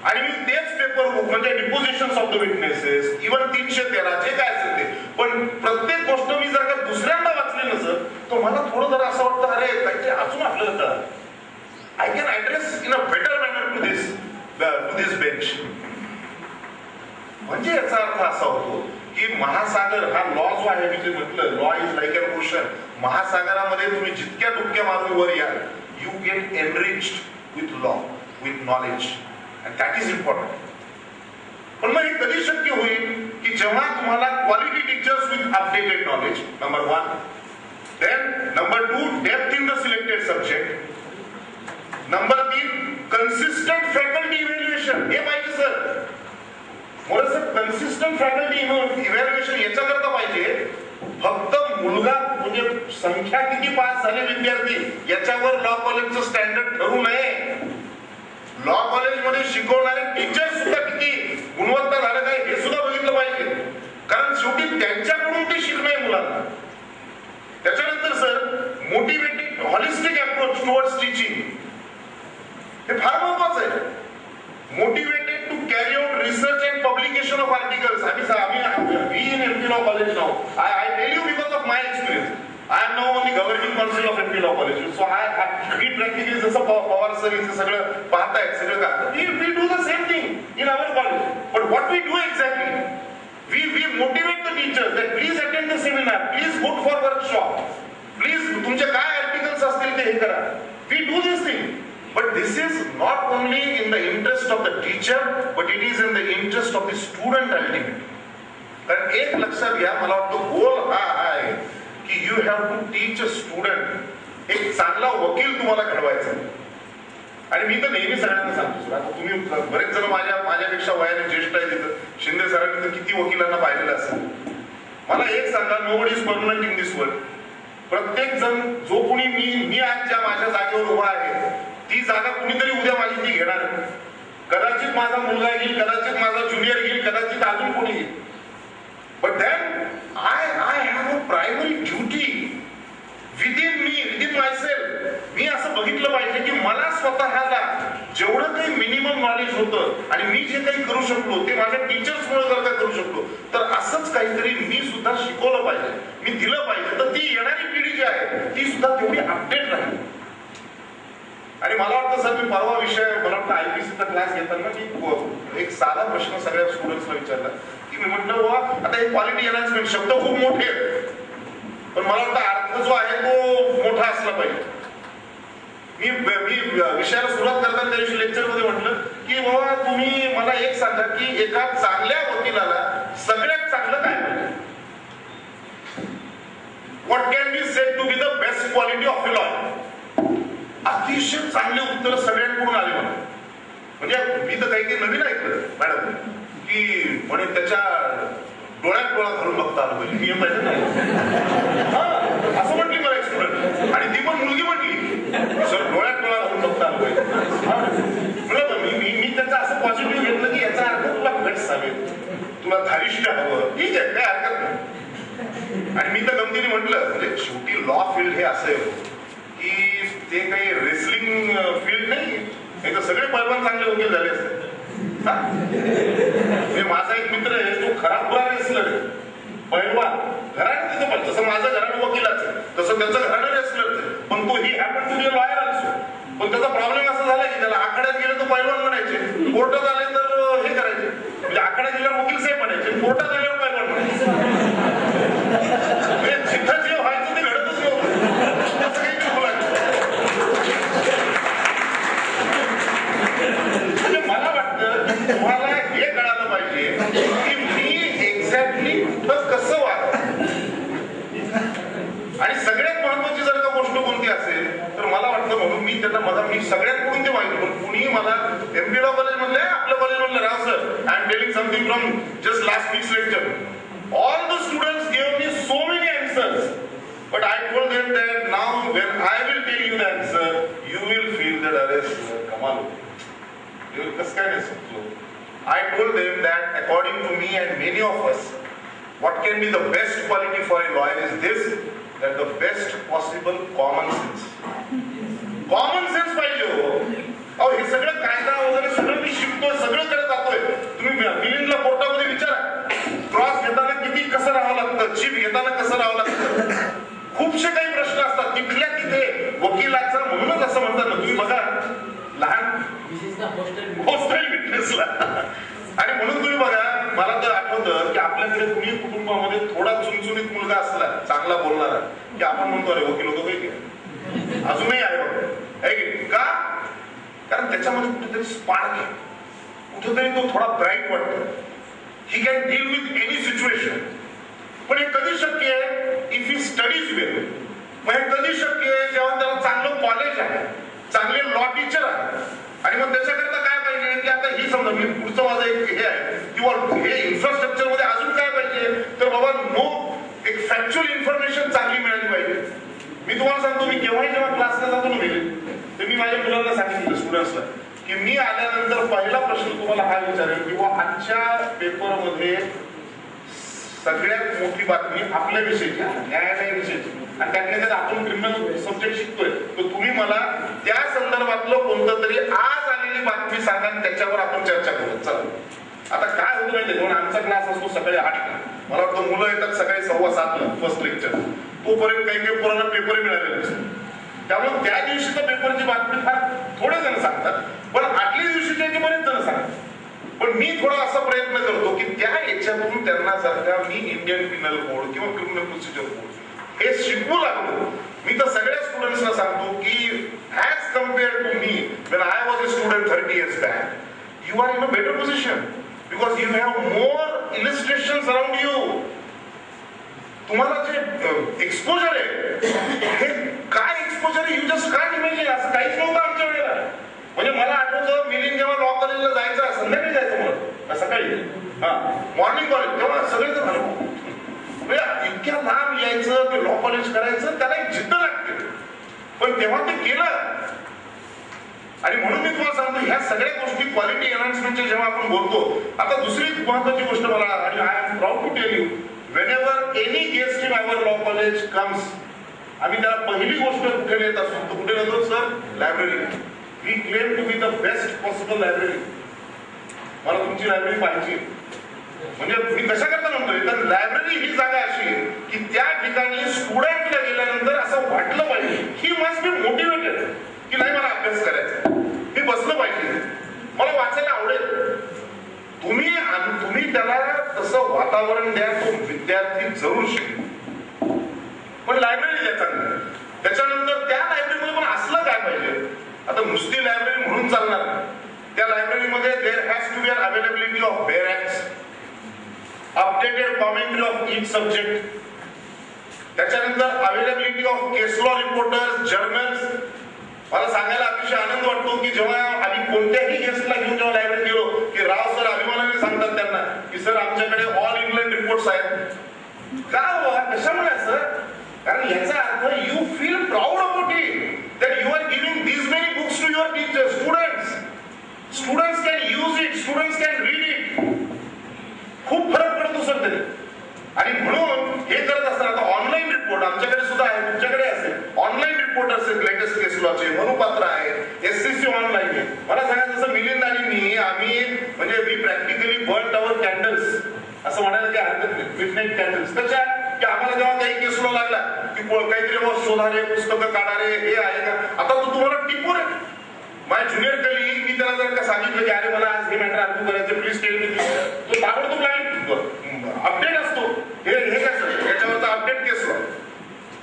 आणि मी तेच पेपर बुक म्हणजे डिपोजिशन्स ऑफ द विटनेसेस, इव्हन 313 जे काय असेल ते, पण प्रत्येक गोष्ट मी जर का दुसऱ्यांदा वाचली नसं, तर मला थोडं जरा असं वाटतं, अरे काहीतरी अजून आपल्याला कळलं. I can address in a better manner to this bench. म्हणजे याचा अर्थ असा होतो की महासागर हा लॉ जो आहे, मी जे म्हटलं law is like an ocean, महासागरामध्ये तुम्ही जितक्या डुबक्या मारून वर याल, you get enriched with law, with knowledge, and that is important. पण मग हे कधी शक्य होईल की जेव्हा तुम्हाला quality teachers with updated knowledge, number 1. Then number 2, depth in the selected subject. Number 3, consistent faculty evaluation. हे पाहिजे sir. More sir, consistent faculty evaluation याच्याकरता पाहिजे. फक्त मुलगा म्हणजे संख्या किती पास झाले विद्यार्थी याच्यावर लॉ कॉलेजचं स्टँडर्ड ठरू नये. लॉ कॉलेजमध्ये शिकवणारे टीचर सुद्धा किती गुणवत्ता झालं काय हे सुद्धा बघितलं पाहिजे. कारण शेवटी त्यांच्याकडून ते शिकणे मुलांना. त्याच्यानंतर sir, motivated holistic approach towards teaching हे फार महत्वाचं आहे. Motivated to carry out research and publication of articles. We in MP Law College now. I tell you because of my experience. I am now on the governing council of MP Law College. So we practically जसं पवार सर इथे सगळं पाहतायत, सगळं का we do the same thing in our college. But what we do exactly? We motivate the teachers that please attend the seminar, please go for workshop, please तुमचे काय आर्टिकल्स असतील ते हे करा. We do this thing. But this is not only in the interest of the teacher, but it is in the interest of the student ultimately. कारण एक लक्षात घ्या, मला वाटतं गोल हा आहे की you have to teach a student. एक चांगला वकील तुम्हाला घडवायचा. आणि मी तर नेहमी सगळ्यांना सांगतो, आता तुम्ही बरेच जण माझ्यापेक्षा वयाने ज्येष्ठ आहे तिथं, शिंदे सरांनी तर किती वकिलांना पाहिलेलं असेल. मला एक सांगा, nobody is permanent in this world. प्रत्येक जण जो कोणी मी आज ज्या माझ्या जागेवर उभा आहे, ती जागा कुणीतरी उद्या माझी ती घेणार. कदाचित माझा मुलगा घेईल, कदाचित माझा ज्युनियर घेईल, कदाचित अजून कोणी घेईल. But then I have a primary duty within me, within myself. मी असं बघितलं पाहिजे की मला स्वतःला जेवढं काही मिनिमम नॉलेज होतं आणि मी जे काही करू शकलो ते माझ्या टीचर्समुळे जर का करू शकलो, तर असंच काहीतरी मी सुद्धा शिकवलं पाहिजे, मी दिलं पाहिजे. तर ती येणारी पिढी जी आहे ती सुद्धा तेवढी अपडेट राहील. आणि मला वाटतं सर, मी परवा विषय मला वाटतं IPCचा क्लास घेताना मी एक साधा प्रश्न सगळ्या स्टुडंट्सला विचारला की मी म्हटलं वा आता हे क्वालिटी एनहान्समेंट शब्द खूप मोठे आहेत, पण मला वाटतं अर्थ जो आहे तो मोठा असला पाहिजे. मी विषयाला सुरुवात करताना त्या दिवशी लेक्चरमध्ये म्हटलं की बाबा तुम्ही मला एक सांगा की एका चांगल्या वकिलाला सगळ्यात चांगलं काय पाहिजे. What can be said to be the best quality of a lawyer. अतिशय चांगले उत्तर सगळ्यांकडून आले मला. म्हणजे मी तर काही नवीन ऐकलं मॅडम की की म्हणे त्याच्या डोळ्यात डोळा घालून बघता आलं पाहिजे. मी पाहिजे ना असं म्हटली मला एक स्टुडंट, आणि ती पण मुलगी म्हटली सर डोळ्यात डोळा घालून बघता आलं पाहिजे. मी त्याचं असं पॉझिटिव्ह घेतलं की याचा अर्थ तुला गट्स हवेत, तुला धारिष्ट हवं, ठीक आहे काय हरकत नाही. आणि मी तर गमतीने म्हटलं म्हणजे शेवटी लॉ फील्ड हे असं आहे की ते काही रेसलिंग फील्ड नाही, तर सगळे पैलवान चांगले वकील झाले असते. माझा एक मित्र आहे तो खराब बुरा रेसलर आहे, पैलवान घराणं तिथं पण, जसं माझं घराणं वकिलाचं तसं त्याचं घराणं रेसलरचं, पण तो he happen to be lawyer also. पण त्याचा प्रॉब्लेम असा झाला की त्याला आखाड्यात गेलं तर पैलवान म्हणायचे, कोर्टात आले तर हे करायचे, म्हणजे आखाड्यात गेल्यावर वकील साहेब म्हणायचे, कोर्टात आल्यावर पैलवान म्हणायचे. म्हणजे जिथं जे व्हायचं ते घडतच नव्हतं, असं काही बोलायचं. म्हणजे मला वाटतं तुम्हाला हे कळालं पाहिजे की मी एक्झॅक्टली कुठं कसं वागतो. आणि सगळ्यात महत्वाची जर का गोष्ट कोणती असेल तर मला वाटतं, म्हणून मी त्यांना मी सगळ्यात कडून ते माहिती, पण कुणी मला एमपी लॉ कॉलेज मधले आपल्या कॉलेज मधलं Rao sir I am telling something from just last weeks lecture, all the students gave me so many answers, but I told them that now when I will tell you the answer you will feel that अरे कमाल you will कसं काय नाही समजू. I told them that according to me and many of us what can be the best quality for a lawyer is this, that the best possible common sense. Common sense पाहिजे हो. अहो हे सगळं कायदा वगैरे सगळं मी शिकतोय, सगळं करत जातोय. तुम्ही मिलिंदला कोर्टामध्ये विचारा, क्रॉस घेताना किती कसं राहावं लागतं, चिप घेताना कसं राहावं लागतं, खूपसे काही प्रश्न असतात तिथल्या तिथे वकिलाचा. म्हणूनच असं म्हणतात ना, तुम्ही बघा लहान हॉस्टेल विटनेसला, आणि म्हणून तुम्ही बघा मला तर आठवतं की आपल्याकडे कुणी कुटुंबामध्ये थोडा चुनचुनीत मुलगा असला चांगला बोलणारा की आपण म्हणतो अरे वकील होतो काही अजूनही आहे बघा, का? कारण त्याच्यामध्ये कुठेतरी स्पार्क आहे, कुठेतरी तो थोडा ब्राईट वाटतो. He can deal with any situation. पण हे कधी शक्य आहे? इफ ही स्टडीज वेल. मग हे कधी शक्य आहे? जेव्हा त्याला चांगलं कॉलेज आहे, चांगले लॉ टीचर आहे. आणि मग त्याच्याकरता काय पाहिजे की आता ही समजा मी पुढचं माझं एक हे आहे किंवा हे इन्फ्रास्ट्रक्चर मध्ये अजून काय पाहिजे तर बाबा एक फॅक्च्युअल इन्फॉर्मेशन चांगली मिळाली पाहिजे. मी तुम्हाला सांगतो, मी केव्हाही जेव्हा क्लासला जातो ना गेले तर मी माझ्या मुलांना सांगितलं स्टुडंट्सला की मी आल्यानंतर पहिला प्रश्न तुम्हाला हा विचारेल किंवा आजच्या पेपरमध्ये सगळ्यात मोठी बातमी आपल्या विषयीची, न्यायालयाविषयीची, आणि त्यातल्या त्यात आपण क्रिमिनल सब्जेक्ट शिकतोय, तर तुम्ही मला त्या संदर्भातलं कोणतं तरी आज आलेली बातमी सांगा आणि त्याच्यावर आपण चर्चा करू. चला आता काय होतं माहिती, म्हणून आमचा क्लास असतो सकाळी 8ला, मला वाटतं मुलं येतात सकाळी 7:15ला फर्स्ट लेक्चर, तोपर्यंत काही काही पोरांना पेपर मिळालेले नसतो. त्यामुळे त्या दिवशीच्या पेपरची बातमी फार थोडे जण सांगतात, पण आदल्या दिवशीच्या बरेच जण सांगतात. पण मी थोडा असा प्रयत्न करतो की त्या याच्यातून त्यांना जर का मी इंडियन पिनल कोड किंवा क्रिमिनल प्रोसिजर कोड हे शिकवू लागलो. मी तर सगळ्या स्टुडंट्सना सांगतो की as compare to me when I was a student 30 years back, you are in a better position because you have more illustrations around you. तुम्हाला जे एक्सपोजर आहे हे काय एक्सपोजर आहे, यू जस्ट कांट इमॅजिन. असं काहीच नव्हतं आमच्या वेळेला. म्हणजे मला आठवतं मिलिंद जेव्हा लॉ कॉलेजला जायचं, संध्याकाळी जायचं मला सकाळी, मॉर्निंग कॉलेज, तेव्हा सगळेच म्हणजे इतक्या लांब यायचं ते लॉ कॉलेज करायचं, त्याला एक जिद्द लागते. पण तेव्हा ते केलं. आणि म्हणून मी तुम्हाला सांगतो ह्या सगळ्या गोष्टी क्वालिटी एनहान्समेंटच्या जेव्हा आपण बोलतो. आता दुसरी महत्वाची गोष्ट मला, आणि I am proud to tell you, whenever any guest in our law college comes, आम्ही त्याला पहिली गोष्ट कुठे नेत असतो, तर कुठे नेतो sir? Library. We claim to be the best possible library. मला तुमची लायब्ररी पाहिजे. म्हणजे मी कशा करता म्हणतोय, तर लायब्ररी ही जागा अशी की त्या ठिकाणी स्टुडंटला गेल्यानंतर असं वाटलं पाहिजे ही मस्ट बी मोटिवेटेड की नाही मला अभ्यास करायचा, मी बसलं पाहिजे, मला वाचायला आवडेल. तुम्ही त्याला तसं वातावरण द्या, तो विद्यार्थी जरूर शिकेल. पण लायब्ररी द्या चांगली. त्याच्यानंतर त्या लायब्ररीमध्ये पण असलं काय पाहिजे, आता नुसती लायब्ररी म्हणून चालणार. त्या लायब्ररीमध्ये there has to be an availability of bare acts, updated commentary of each subject, त्याच्यानंतर availability of case law reporters, journals. मला सांगायला अतिशय आनंद वाटतो की जेव्हा आम्ही कोणत्याही गेस्टला घेऊन जेव्हा लायब्ररीत गेलो की राव सर अभिमानाने सांगतात त्यांना सर आमच्याकडे ऑल इंग्लंड रिपोर्ट्स आहेत. का कशामुळे सर? कारण याचा अर्थ you feel proud about it that you are giving these many books to your teachers. Students can use it, students can read it. खूप फरक पडतो सर तरी. आणि म्हणून हे करत असताना ऑनलाईन रिपोर्ट आमच्याकडे सुद्धा आहे, तुमच्याकडे असेल ऑनलाईन रिपोर्ट असेल लेटेस्ट केस लॉचे, मनुपात्र आहे, SCC ऑनलाईन आहे. मला सांगा जसं मिलिंद आणि मी आम्ही म्हणजे we practically burn our candles असं म्हणायला काही हरकत नाही. मिडनाईट कॅन्डल्स कशा की आम्हाला जेव्हा काही केस लॉ लागला की काहीतरी शोधारे पुस्तकं काढारे हे आहे का. आता तो तुम्हाला टिपूर आहे. माझ्या ज्युनियर कलीग मी त्याला जर का सांगितलं की अरे मला आज हे मॅटर आर्ग्यू करायचं प्लीज टेल मी, तो ताबडतोब अपडेट असतो. हे कसं याच्यावरचा update case law.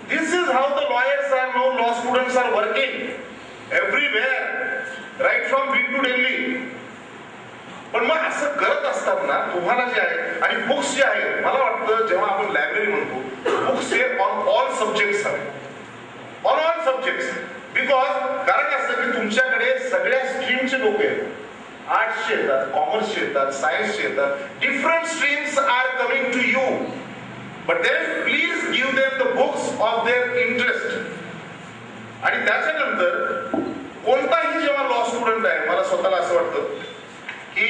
This is how the lawyers are no, law students are working everywhere right from big to Delhi. पण मग असं करत असतात ना तुम्हाला जे आहे आणि बुक्स जे आहेत, मला वाटतं जेव्हा आपण लायब्ररी म्हणतो बुक्स हे ऑन ऑल सब्जेक्ट्स हवे, ऑन ऑल सब्जेक्ट्स. बिकॉज कारण असं की तुमच्याकडे सगळ्या स्ट्रीमचे लोक आहेत. आर्ट्सचे येतात, कॉमर्सचे येतात, सायन्सचे येतात. Different streams are coming to you, but then please give them the books of their interest. आणि त्याच्यानंतर कोणताही जेव्हा लॉ स्टुडंट आहे, मला स्वतःला असं वाटतं की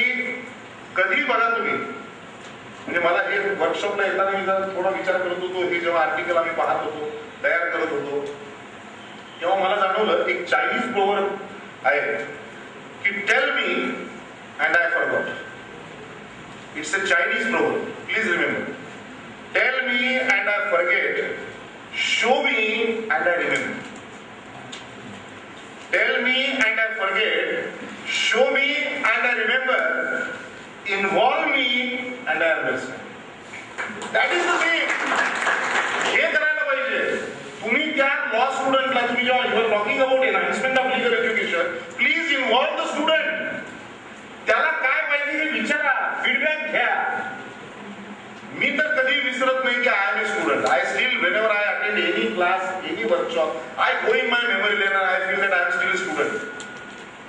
कधी बघा तुम्ही, म्हणजे मला हे वर्कशॉपला येताना मी जरा थोडा विचार करत होतो, हे जेव्हा आर्टिकल आम्ही पाहत होतो, तयार करत होतो, तेव्हा मला जाणवलं एक चायनीज प्रोवर्ब आहे की tell me and I forgot. It's a Chinese proverb, please remember. Tell me and I forget, show me and I remember. Tell me and I forget, show me and I remember, involve me and I understand. That is the thing. हे करायला पाहिजे. तुम्ही त्या लॉ स्टुडंटला तुम्ही जेव्हा you are talking about enhancement of legal education, please involve the student. त्याला काय पाहिजे हे विचारा, फीडबॅक घ्या. मी तर कधी विसरत नाही की I am a student. I still whenever I attend any class, any workshop, I go in my memory lane and I feel that I am still a student.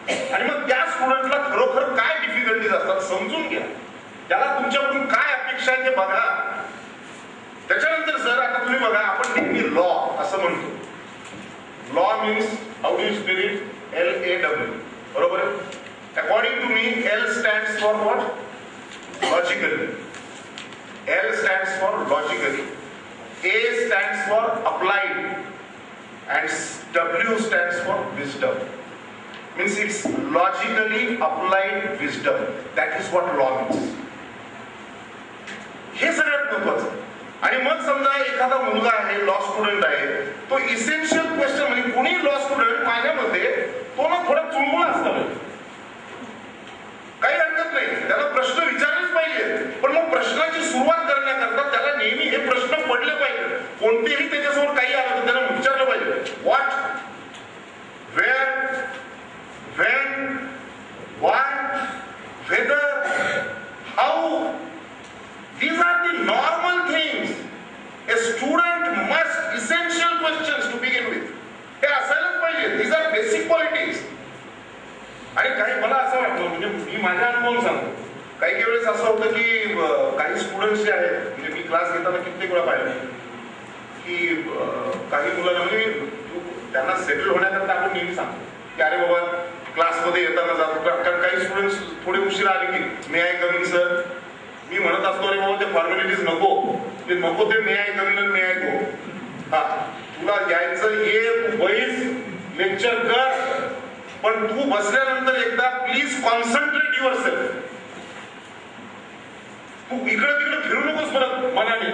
आणि मग त्या स्टुडंटला खरोखर काय डिफिकल्टीज असतात समजून घ्या. त्याला तुमच्याकडून काय अपेक्षा आहे ते बघा. त्याच्यानंतर सर आता तुम्ही बघा, आपण नेहमी लॉ असं म्हणतो. Law means how do you spell it? LAW, बरोबर आहे. According to me L stands for what? Logically. L stands for logically, A stands for applied and W stands for wisdom. Means it's logically applied wisdom. That is what law means. हे सगळ्यात महत्वाचं. आणि मग समजा एखादा मुलगा आहे, लॉ स्टुडंट आहे, तो इसेन्शियल क्वेश्चन म्हणजे कोणी लॉ स्टुडंट माझ्या मते तो ना थोडा चुलमुळा असला पाहिजे. काही हरकत नाही, त्याला प्रश्न विचारलेच पाहिजे. पण मग प्रश्नाची सुरुवात करण्याकरता त्याला नेहमी हे प्रश्न पडले पाहिजे. कोणतेही त्याच्यासमोर काही आलं तर त्याला विचारलं पाहिजे. What, where, when, what, whether, how. These are the normal things. A student must essential questions to begin with. हे असायलाच पाहिजे. These are basic qualities. आणि काही मला असं वाटतं, म्हणजे मी माझ्या अनुभव सांगतो, काही वेळेस असं होतं की काही स्टुडंट्स जे आहेत, म्हणजे मी क्लास घेताना कित्येक वेळा पाहिलं की काही मुलांना म्हणजे त्यांना सेटल होण्याकरता आपण नेहमी सांगतो की अरे बाबा क्लासमध्ये येताना जातो. कारण काही स्टुडंट्स थोडे उशीर आले की मे आय कम इन सर. मी म्हणत असतो अरे बाबा ते फॉर्मॅलिटीज नको, ते नको, ते may I come in, may I go. हा, तुला यायचं ये, तू बैस, लेक्चर कर, पण तू बसल्यानंतर एकदा प्लीज कॉन्सन्ट्रेट युअर सेल्फ. तू इकडे तिकडे फिरू नकोस परत मनाने,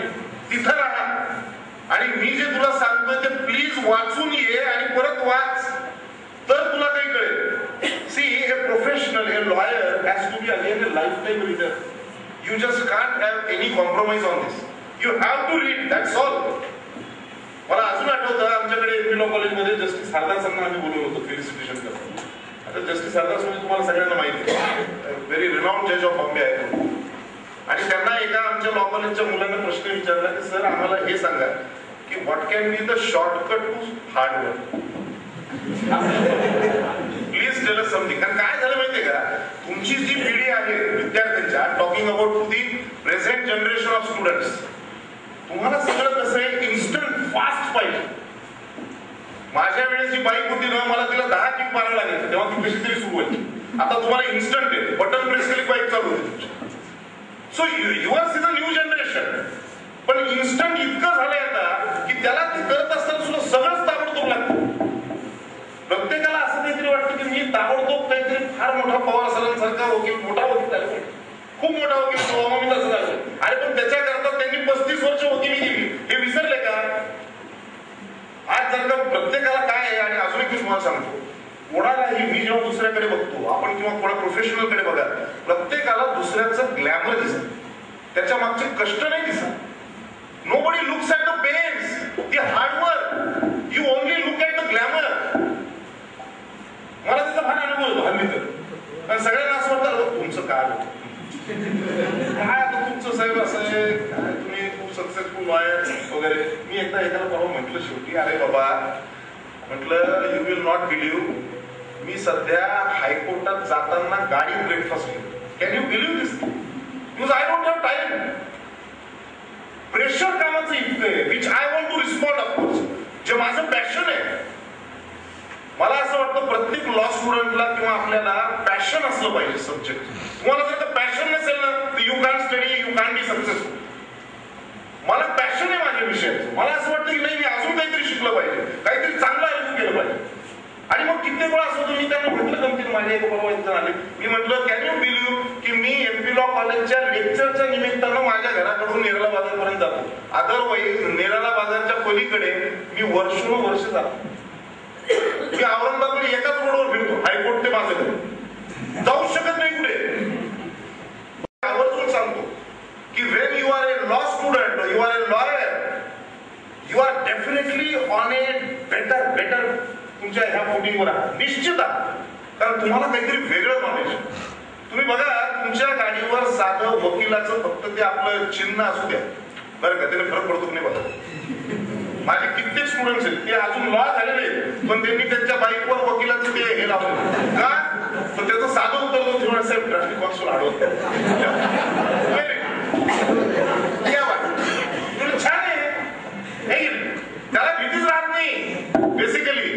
तिथं राहा. आणि मी जे तुला सांगतोय ते प्लीज वाचून ये आणि परत वाच, तर तुला काही कळेल. See, a professional, a lawyer has to be again a lifetime reader. You just can't have any compromise on this. You have to read, that's all. मला अजून आठवतं आमच्याकडे MP लॉ कॉलेजमध्ये जस्टिस हरदासांना आम्ही बोलवलं होतं फेलिसिटेशन करतो. आता जस्टिस हरदास म्हणजे तुम्हाला सगळ्यांना माहिती आहे, व्हेरी रिनाउंड जज ऑफ बॉम्बे आहे. आणि त्यांना एका आमच्या लॉ कॉलेजच्या मुलांना प्रश्न विचारला की सर आम्हाला हे सांगा की what can be the shortcut to hard work. Please tell आपल्याला समजेल. कारण काय झालं माहितीये का, तुमची जी पिढी आहे विद्यार्थ्यांच्या, talking about to the present generation of students, तुम्हाला सगळं कसं आहे, इन्स्टंट फास्ट पाहिजे. माझ्या वेळेस जी बाईक होती ना, मला तिला 10 किक मारावं लागेल तेव्हा ती कशी तरी सुरू व्हायची. आता तुम्हाला इन्स्टंट आहे, बटन प्रेस केली बाईक चालू होती. So yours is a new generation. पण इन्स्टंट इतकं झालंय आता की त्याला ती करत असताना सुद्धा सगळंच ताबडतोब लागतं. प्रत्येकाला असं काहीतरी वाटतं की मी ताबडतोब काहीतरी फार मोठा पवार सरांसारखा वकील, मोठा वकील झाला पाहिजे, खूप मोठा वकील व्हावा, मी तसं झालं. अरे पण त्याच्याकरता त्यांनी 35 वर्ष वकिली केली, हे विसरले का? आज जर का प्रत्येकाला काय आहे, आणि अजून एक मी तुम्हाला सांगतो, कोणालाही मी जेव्हा दुसऱ्याकडे बघतो, आपण किंवा कोणा प्रोफेशनलकडे बघा, प्रत्येकाला दुसऱ्याचं ग्लॅमर दिसत, त्याच्या मागचे कष्ट नाही दिसत. Nobody looks at the pains, the hard work. You only look at the glamour. मला त्याचा फार अनुभव होतो हल्ली तर. कारण सगळ्यांना असं वाटतं तुमचं काय आता तुमचं साहेब असं आहे, काय तुम्ही खूप सक्सेसफुल लॉयर वगैरे. मी एकदा एकाला परवा म्हटलं शेवटी, अरे बाबा म्हटलं, यू विल नॉट बिलीव्ह, मी सध्या हायकोर्टात जाताना गाडी ब्रेकफास्ट केली. Can you believe this? Because I don't have time. Pressure कामाचं इतकं आहे, which I want to respond of course, जे माझं पॅशन आहे. मला असं वाटतं प्रत्येक लॉ स्टुडंटला किंवा आपल्याला पॅशन असलं पाहिजे सब्जेक्ट. तुम्हाला जर का पॅशन नसेल ना, तर you can study, you can be successful. मला पॅशन आहे माझ्या विषयाचं. मला असं वाटतं की नाही, मी अजून काहीतरी शिकलं पाहिजे, काहीतरी चांगलं अनुभव केलं पाहिजे. आणि मग कित्येक वेळा असं होतं, मी त्यांना म्हटलं गमतीने, माझ्या एक परवा इथं आले, मी म्हटलं कॅन यू बिलीव्ह की मी MP लॉ कॉलेजच्या लेक्चरच्या निमित्तानं माझ्या घराकडून नेरला बाजारपर्यंत जातो. अदरवाईज नेरला बाजारच्या पलीकडे मी वर्षोनुवर्ष जातो. मी औरंगाबादमध्ये एकाच रोडवर फिरतो, हायकोर्ट ते माझं घर, जाऊ शकत नाही पुढे. आवर्जून सांगतो की when you are a law student, you are a lawyer, you are definitely on a better तुमच्या ह्या फुटिंगवर निश्चित आहे. कारण तुम्हाला काहीतरी वेगळं नॉलेज. तुम्ही बघा, तुमच्या गाडीवर साधं वकिलाचं फक्त ते आपलं चिन्ह असू द्या बरं का, त्याने फरक पडतो नाही बघा. माझे कित्येक स्टुडंट्स आहेत, ते अजून लॉ झालेले आहेत, पण त्यांनी त्यांच्या बाईकवर वकिलाचं ते हे लावलं का, तर त्याचं साधं उत्तर दोन थोडं साहेब ट्रॅफिक कॉन्स्टेबल अडवत छान आहे, त्याला भीतीच राहत नाही बेसिकली.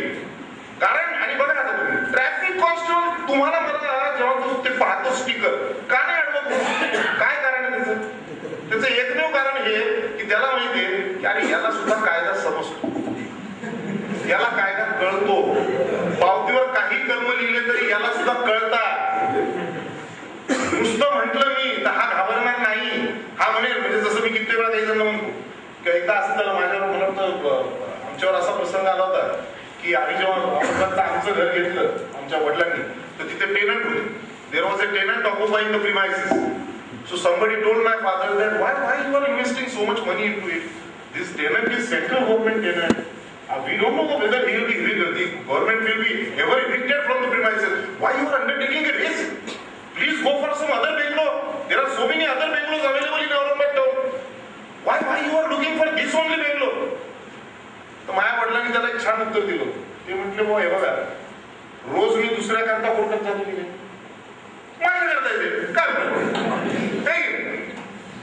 कारण आणि बघा आता तुम्ही ट्रॅफिक कॉन्स्टेबल तुम्हाला मला जेव्हा ते पाहतो स्टिकर का नाही अडवत, काय कारण आहे त्याचं? त्याचं एकमेव कारण हे की त्याला माहितीये की अरे याला सुद्धा कायदा समजतो, याला कायदा कळतो. पावतीवर काही कलम लिहिले तरी याला सुद्धा कळतात. नुसतं म्हटलं मी तर हा घाबरणार नाही, हा म्हणेल. म्हणजे जसं मी किती वेळा काही जण म्हणतो की एकदा असं झालं माझ्यावर, मला वाटतं आमच्यावर असा प्रसंग आला होता की आम्ही जेव्हा आमचं घर घेतलं आमच्या वडिलांनी, तर तिथे टेनंट होते. There was a tenant occupying the premises. So somebody told my father that why you are investing so much money into it? This tenant is central government tenant. We don't know whether he will be the government will be ever evicted from the premises. Why you are undertaking a risk? Please go for some other bungalow. There are so many other bungalows available in Aurangabad town. Why you are looking for this only bungalow? तर माझ्या वडिलांनी त्याला एक छान उत्तर दिलं. ते म्हटले हे बघा, रोज मी दुसऱ्याकरता कोर्टात जातो की नाही, माझ्या करता येते काय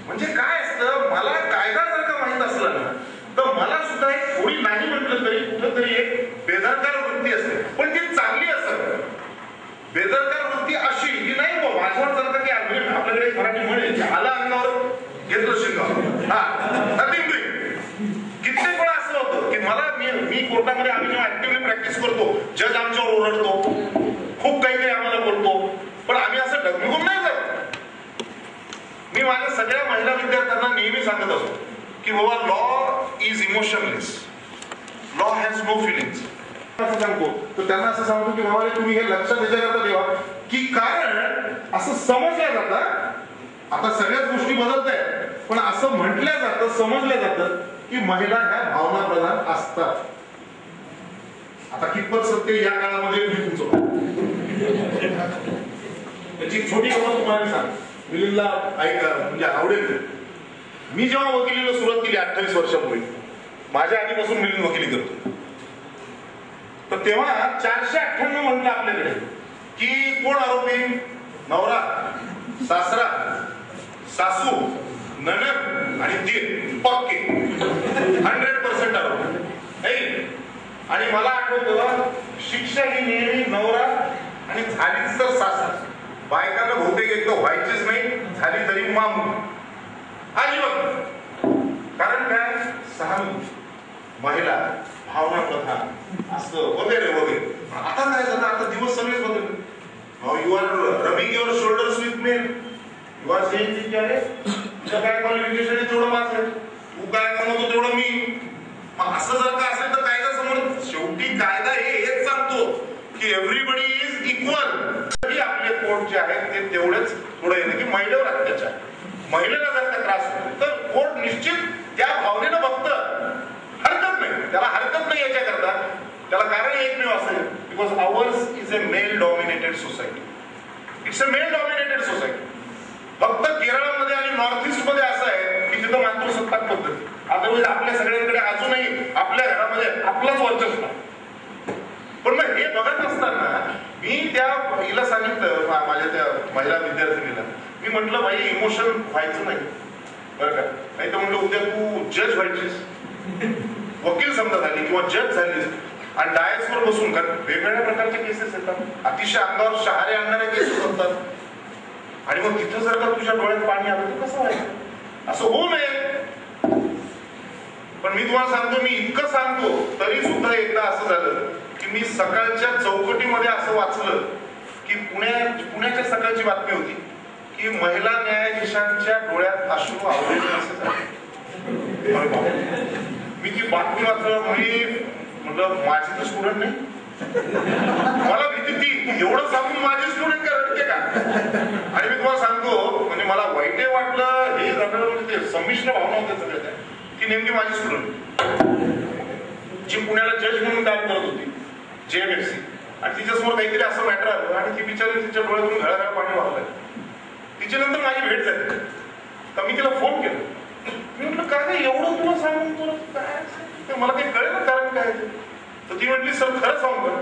म्हणजे काय असतं. मला कायदा जर का माहित असला ना, तर मला सुद्धा एक थोडी नाही म्हटलं तरी कुठंतरी एक बेदरकार वृत्ती असते, पण ती चांगली असते. बेदरकार वृत्ती अशी की नाही माझ्यावर जर का की आपल्याकडे मराठी म्हणे आला अंगावर घेतलं शिंगावर, हा कित्येक वेळा असं होतं की मला मी कोर्टामध्ये आम्ही जेव्हा ऍक्टिव्हली प्रॅक्टिस करतो, जज आमच्यावर ओरडतो, खूप काही काही आम्हाला बोलतो, पण आम्ही असं डगमगून नाही करत. मी माझ्या सगळ्या महिला विद्यार्थ्यांना नेहमी सांगत असतो की बाबा law is emotionless, law has no feelings. असं सांगतो तर त्यांना असं सांगतो की बाबा तुम्ही हे लक्षात याच्याकरता ठेवा की कारण असं समजल्या जातं. आता सगळ्याच गोष्टी बदलत आहेत, पण असं म्हटल्या जातं, समजलं जातं की महिला ह्या भावना प्रधान असतात. आता कितपत सत्य या काळामध्ये मी तुमचं त्याची छोटी गमत तुम्हाला सांग, मिलिंदला ऐका म्हणजे आवडेल. मी जेव्हा वकिलीला सुरुवात केली 28 वर्षापूर्वी, माझ्या आधीपासून मिलिंद वकिली करतो, तर तेव्हा 498 म्हटलं आपल्याकडे की कोण आरोपी? नवरा, सासरा, सासू, नणंद आणि दीर पक्के 100% आरोपी नाही. आणि मला आठवतं शिक्षा ही नेहमी नवरा आणि झालीच तर सासरा. बायकांना बहुतेक एक तर व्हायचीच नाही, झाली तरी मामू अजिबात. कारण काय? सहानुभूती, महिला, भावना प्रधान असं वगैरे वगैरे. आता काय झालं? आता दिवस सगळेच बदलले. Now you are rubbing your shoulders with men. You are saying की अरे तुझं काय क्वालिफिकेशन आहे तेवढं माझं, तू काय कमवतो तेवढं मी. मग असं जर का असेल तर कायदा समोर शेवटी कायदा हेच सांगतो की एव्हरीबडी इज इक्वल. तरी आपले कोर्ट जे आहेत ते तेवढेच थोडं येतं की महिलेवर अत्याचार, महिलेला जर का त्रास होतो तर कोर्ट निश्चित त्या भावनेनं बघतं. हरकत नाही, त्याला हरकत नाही याच्याकरता. त्याला कारण एकमेव असेल, because ours is a male dominated society. It's a male dominated society. फक्त केरळमध्ये आणि नॉर्थ ईस्ट मध्ये असं आहे की तिथं मातृसत्ताक पद्धती. अदरवाईज आपल्या सगळ्यांकडे अजूनही आपल्या घरामध्ये आपलाच वर्चस्व. पण मग हे बघत असताना मी त्या हिला सांगितलं, माझ्या त्या महिला विद्यार्थिनीला, मी म्हटलं बाई इमोशन व्हायचं नाही बरं का. नाही तर म्हटलं उद्या तू जज व्हायचीस, वकील समजा झाली किंवा जज झालीस आणि डायसवर बसून, कारण वेगवेगळ्या प्रकारचे केसेस येतात, अतिशय अंगावर शहारे आणणारे केसेस असतात. आणि मग तिथं जर का तुझ्या डोळ्यात पाणी आलं तर कसं व्हायचं? असं होऊ नये. पण मी तुम्हाला सांगतो, मी इतकं सांगतो तरी सुद्धा एकदा असं झालं की मी सकाळच्या चौकटीमध्ये असं वाचलं की पुण्याच्या सकाळची बातमी होती की महिला न्यायाधीशांच्या डोळ्यात अश्रू आवडले असं झालं. मी ती बातमी वाचलं, म्हटलं माझी तर स्टुडंट नाही. मला भीती ती एवढं सांगून माझी स्टुडंट का रडते का? आणि मी तुम्हाला सांगतो, म्हणजे मला वाईटही वाटलं, हे झालं, म्हणजे ते संमिश्र भावना होत्या सगळ्या की नेमकी माझी स्टुडंट जी पुण्याला जज म्हणून काम करत होती JMFC, आणि तिच्यासमोर काहीतरी असं मॅटर आलं आणि ती बिचारी तिच्या डोळ्यातून घळाघळा पाणी वाहलंय. तिच्यानंतर माझी भेट झाली तर मी तिला फोन केला. मी म्हटलं काय एवढं तुला सांगून तुला काय, मला काही कळेल ना कारण काय. तर ती म्हटली सर खरं सांगू का,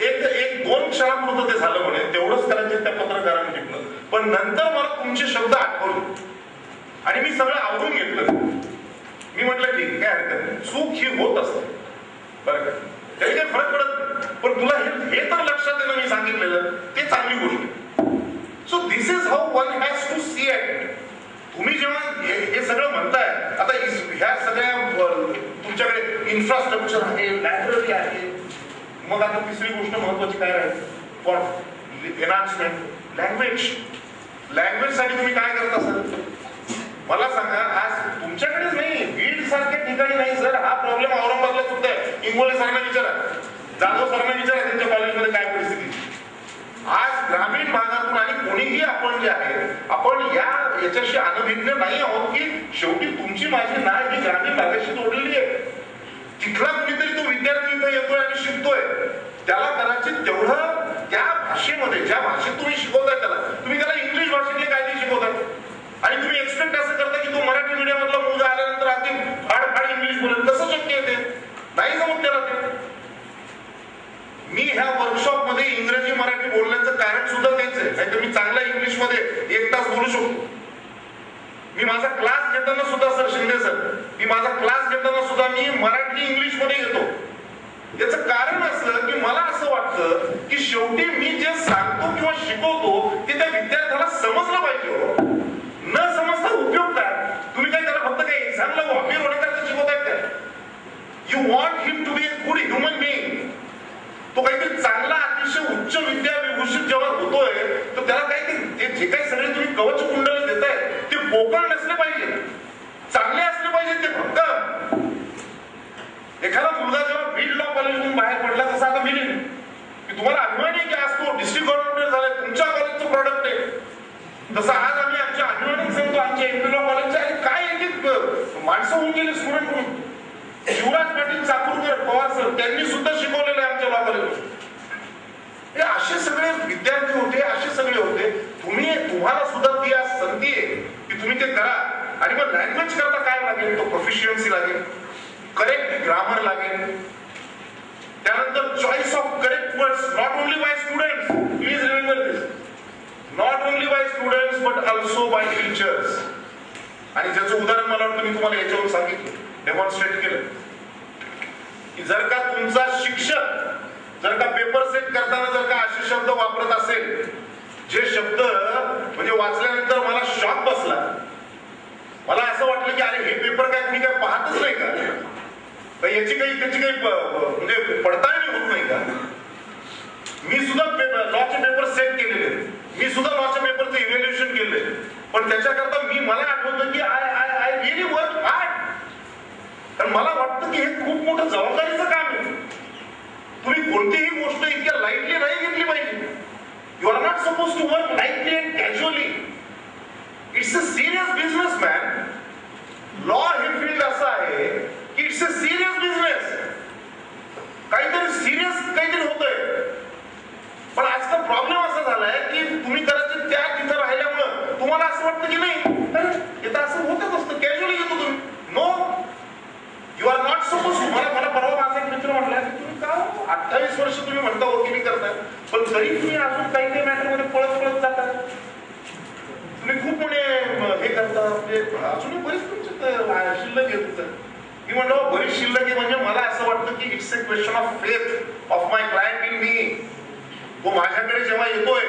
एक 2 क्षणापुरतं ते झालं म्हणे, तेवढंच करायचं त्या पत्रकाराने टिपलं. पण नंतर मला तुमचे शब्द आठवले आणि मी सगळं आवडून घेतलं. मी म्हटलं ठीक, काय हरकत नाही, चूक ही होत असते बरं का, त्याने काही फरक पडत नाही. पण तुला हे तर लक्षात येणं मी सांगितलेलं ते चांगली गोष्ट आहे. So this is how one has to see it. तुम्ही जेव्हा हे सगळं म्हणताय, आता ह्या सगळ्या तुमच्याकडे इन्फ्रास्ट्रक्चर आहे, लायब्ररी आहे, मग आता तिसरी गोष्ट महत्वाची काय राहील फॉर एनहान्समेंट, लँग्वेज साठी तुम्ही काय करत असाल मला सांगा. आज तुमच्याकडेच नाही, बीड सारख्या ठिकाणी नाही सर, हा प्रॉब्लेम औरंगाबादला सुद्धा आहे. इंगोले सरांना विचारा, जाधव सरांना विचारा त्यांच्या कॉलेजमध्ये काय परिस्थिती. आज ग्रामीण भागातून आणि कोणीही आपण जे आहे, आपण याच्याशी अनभिज्ञ नाही आहोत की शेवटी तुमची माझी नाळ ही ग्रामीण भागाशी जोडलेली आहे. तिथला कुणीतरी तो विद्यार्थी इथं येतोय आणि शिकतोय, त्याला कदाचित तेवढं त्या भाषेमध्ये, ज्या भाषेत तुम्ही शिकवताय तुम्ही त्याला इंग्लिश भाषेतले कायदे शिकवताय आणि तुम्ही एक्सपेक्ट असं करता की तो मराठी मीडियम मधला मुलगा आल्यानंतर अगदी फाड इंग्लिश बोलेल. कसं शक्य आहे ते? नाही जमत त्याला ते. मी ह्या वर्कशॉप मध्ये इंग्रजी मराठी बोलण्याचं कारण सुद्धा तेच आहे. नाहीतर मी चांगला इंग्लिश मध्ये 1 तास बोलू शकतो. मी माझा क्लास घेताना सुद्धा सर शिंदे सर, मी माझा क्लास घेताना सुद्धा मी मराठी इंग्लिश मध्ये घेतो. याचं कारण असं की मला असं वाटतं की शेवटी मी जे सांगतो किंवा शिकवतो ते त्या विद्यार्थ्याला समजलं पाहिजे. न समजता उपयोग काय? तुम्ही काय त्याला फक्त काही एक्झामला हॉबी होण्याकरता शिकवताय काय? You want him to be a good human being. तो काहीतरी चांगला अतिशय उच्च विद्या विभूषित जेव्हा होतोय तर त्याला काहीतरी जे काही सगळे तुम्ही कवच कुंडल देताय ते पोकळ नसले पाहिजे, चांगले असले पाहिजे. ते फक्त एखादा मुलगा जेव्हा बीड लॉ कॉलेजमधून बाहेर पडला तसा आता मिळेल की तुम्हाला अभिमान आहे की आज तो डिस्ट्रिक्ट गव्हर्नमेंट झालाय, तुमच्या कॉलेजचं प्रॉडक्ट आहे. तसं आज आम्ही आमच्या अभिमानाने सांगतो आमच्या MP लॉ कॉलेजच्या काय एक माणसं होऊन गेले स्टुडंट म्हणून. शिवराज पाटील चाकूरकर पवार सर त्यांनी सुद्धा शिकवलेलं आहे आमच्या लॉ कॉलेजवर. हे असे सगळे विद्यार्थी होते, असे सगळे होते. तुम्हाला सुद्धा ती आज संधी आहे की तुम्ही ते करा. आणि मग लँग्वेज करता काय लागेल? तो प्रोफिशियन्सी लागेल, करेक्ट ग्रामर लागेल, त्यानंतर choice of correct efforts, not only by students, please remember this, not only by students but also by teachers. आणि ज्याचं उदाहरण मला वाटतं मी तुम्हाला याच्यावर सांगितलं, डेमॉन्स्ट्रेट केलं की जर का तुमचा शिक्षक जर का पेपर सेट करताना जर का असे शब्द वापरत असेल जे शब्द म्हणजे वाचल्यानंतर मला शॉक बसला, मला असं वाटलं की अरे हे पेपर काय मी काय पाहतच नाही का, याची काही त्याची काही म्हणजे पडताळणी होत नाही का. मी सुद्धा लॉचे पेपर सेट केलेले, मी सुद्धा लॉच्या पेपरचं इव्हॅल्युएशन केलंय, पण त्याच्याकरता मला आठवतं की आय रिअली वर्क हार्ड. कारण मला वाटतं की हे खूप मोठं जबाबदारीचं काम आहे. तुम्ही कोणतीही गोष्ट इतक्या लाईटली नाही घेतली पाहिजे. You are not suppose to work lightly and casually. It's a serious business man. Law हे फील्ड असं आहे की इट्स अ सिरियस बिझनेस. काहीतरी सिरियस काहीतरी होतंय. पण आजचा प्रॉब्लेम असा झालाय की तुम्ही कदाचित त्या तिथं राहिल्यामुळं तुम्हाला असं वाटतं की नाही इथं असं होतच असतं, कॅज्युअली घेतो तुम्ही. No, you are not suppose. मला परवा माझा एक मित्र म्हटला की तुम्ही का 28 वर्ष तुम्ही म्हणता वकिली करताय पण तरी तुम्ही अजून काही काही मॅटर मध्ये पळत जाता, तुम्ही खूप म्हणे हे करता, म्हणजे अजूनही बरीच तुमची शिल्लक येत. मी म्हणलो बरीच शिल्लक आहे म्हणजे मला असं वाटतं की it's a question of faith of my client in me. तो माझ्याकडे जेव्हा येतोय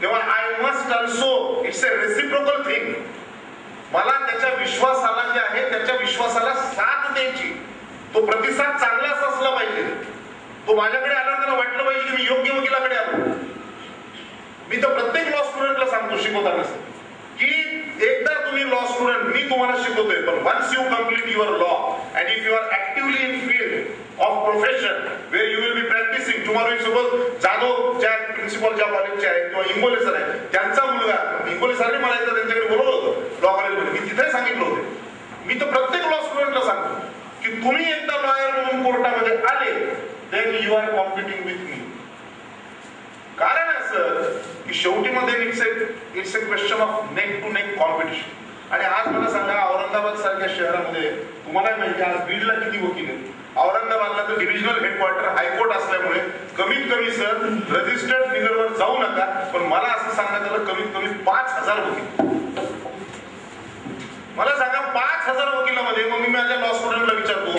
तेव्हा I must also, it's a reciprocal thing. मला त्याच्या विश्वासाला जे आहे त्याच्या विश्वासाला साथ द्यायची. तो प्रतिसाद चांगलाच असला पाहिजे. तो माझ्याकडे आल्यावर त्याला वाटलं पाहिजे की मी योग्य वकिलाकडे आलो. मी तर प्रत्येक लॉ स्टुडंटला सांगतो शिकवताना की एकदा तुम्ही लॉ स्टुडंट, मी तुम्हाला शिकवतोय, पण once you complete your law and if you are actively in field of profession where you will be practicing tomorrow. Suppose Jadhav ज्या प्रिन्सिपल ज्या कॉलेजचे आहेत किंवा इंगोले सर आहे त्यांचा मुलगा, इंगोले सरांनी मला एकदा त्यांच्याकडे बोलवलं होतं लॉ कॉलेजमध्ये, मी तिथे सांगितलं होतं. मी तर प्रत्येक लॉ स्टुडंटला सांगतो की तुम्ही एकदा लॉयर म्हणून कोर्टामध्ये आले then you are competing with me. कारण असं की शेवटी मध्ये it's a question of neck to neck competition. आणि आज मला सांगा औरंगाबाद सारख्या शहरामध्ये तुम्हाला माहिती आज बीडला किती वकील आहेत. औरंगाबादला तर डिव्हिजनल हेडक्वार्टर हायकोर्ट असल्यामुळे कमीत कमी सर रजिस्टर्ड फिगरवर जाऊ नका, पण मला असं सांगण्यात आलं कमीत कमी 5000 वकील. मला सांगा 5000 वकिलामध्ये, मग मी माझ्या लॉ स्टुडंटला विचारतो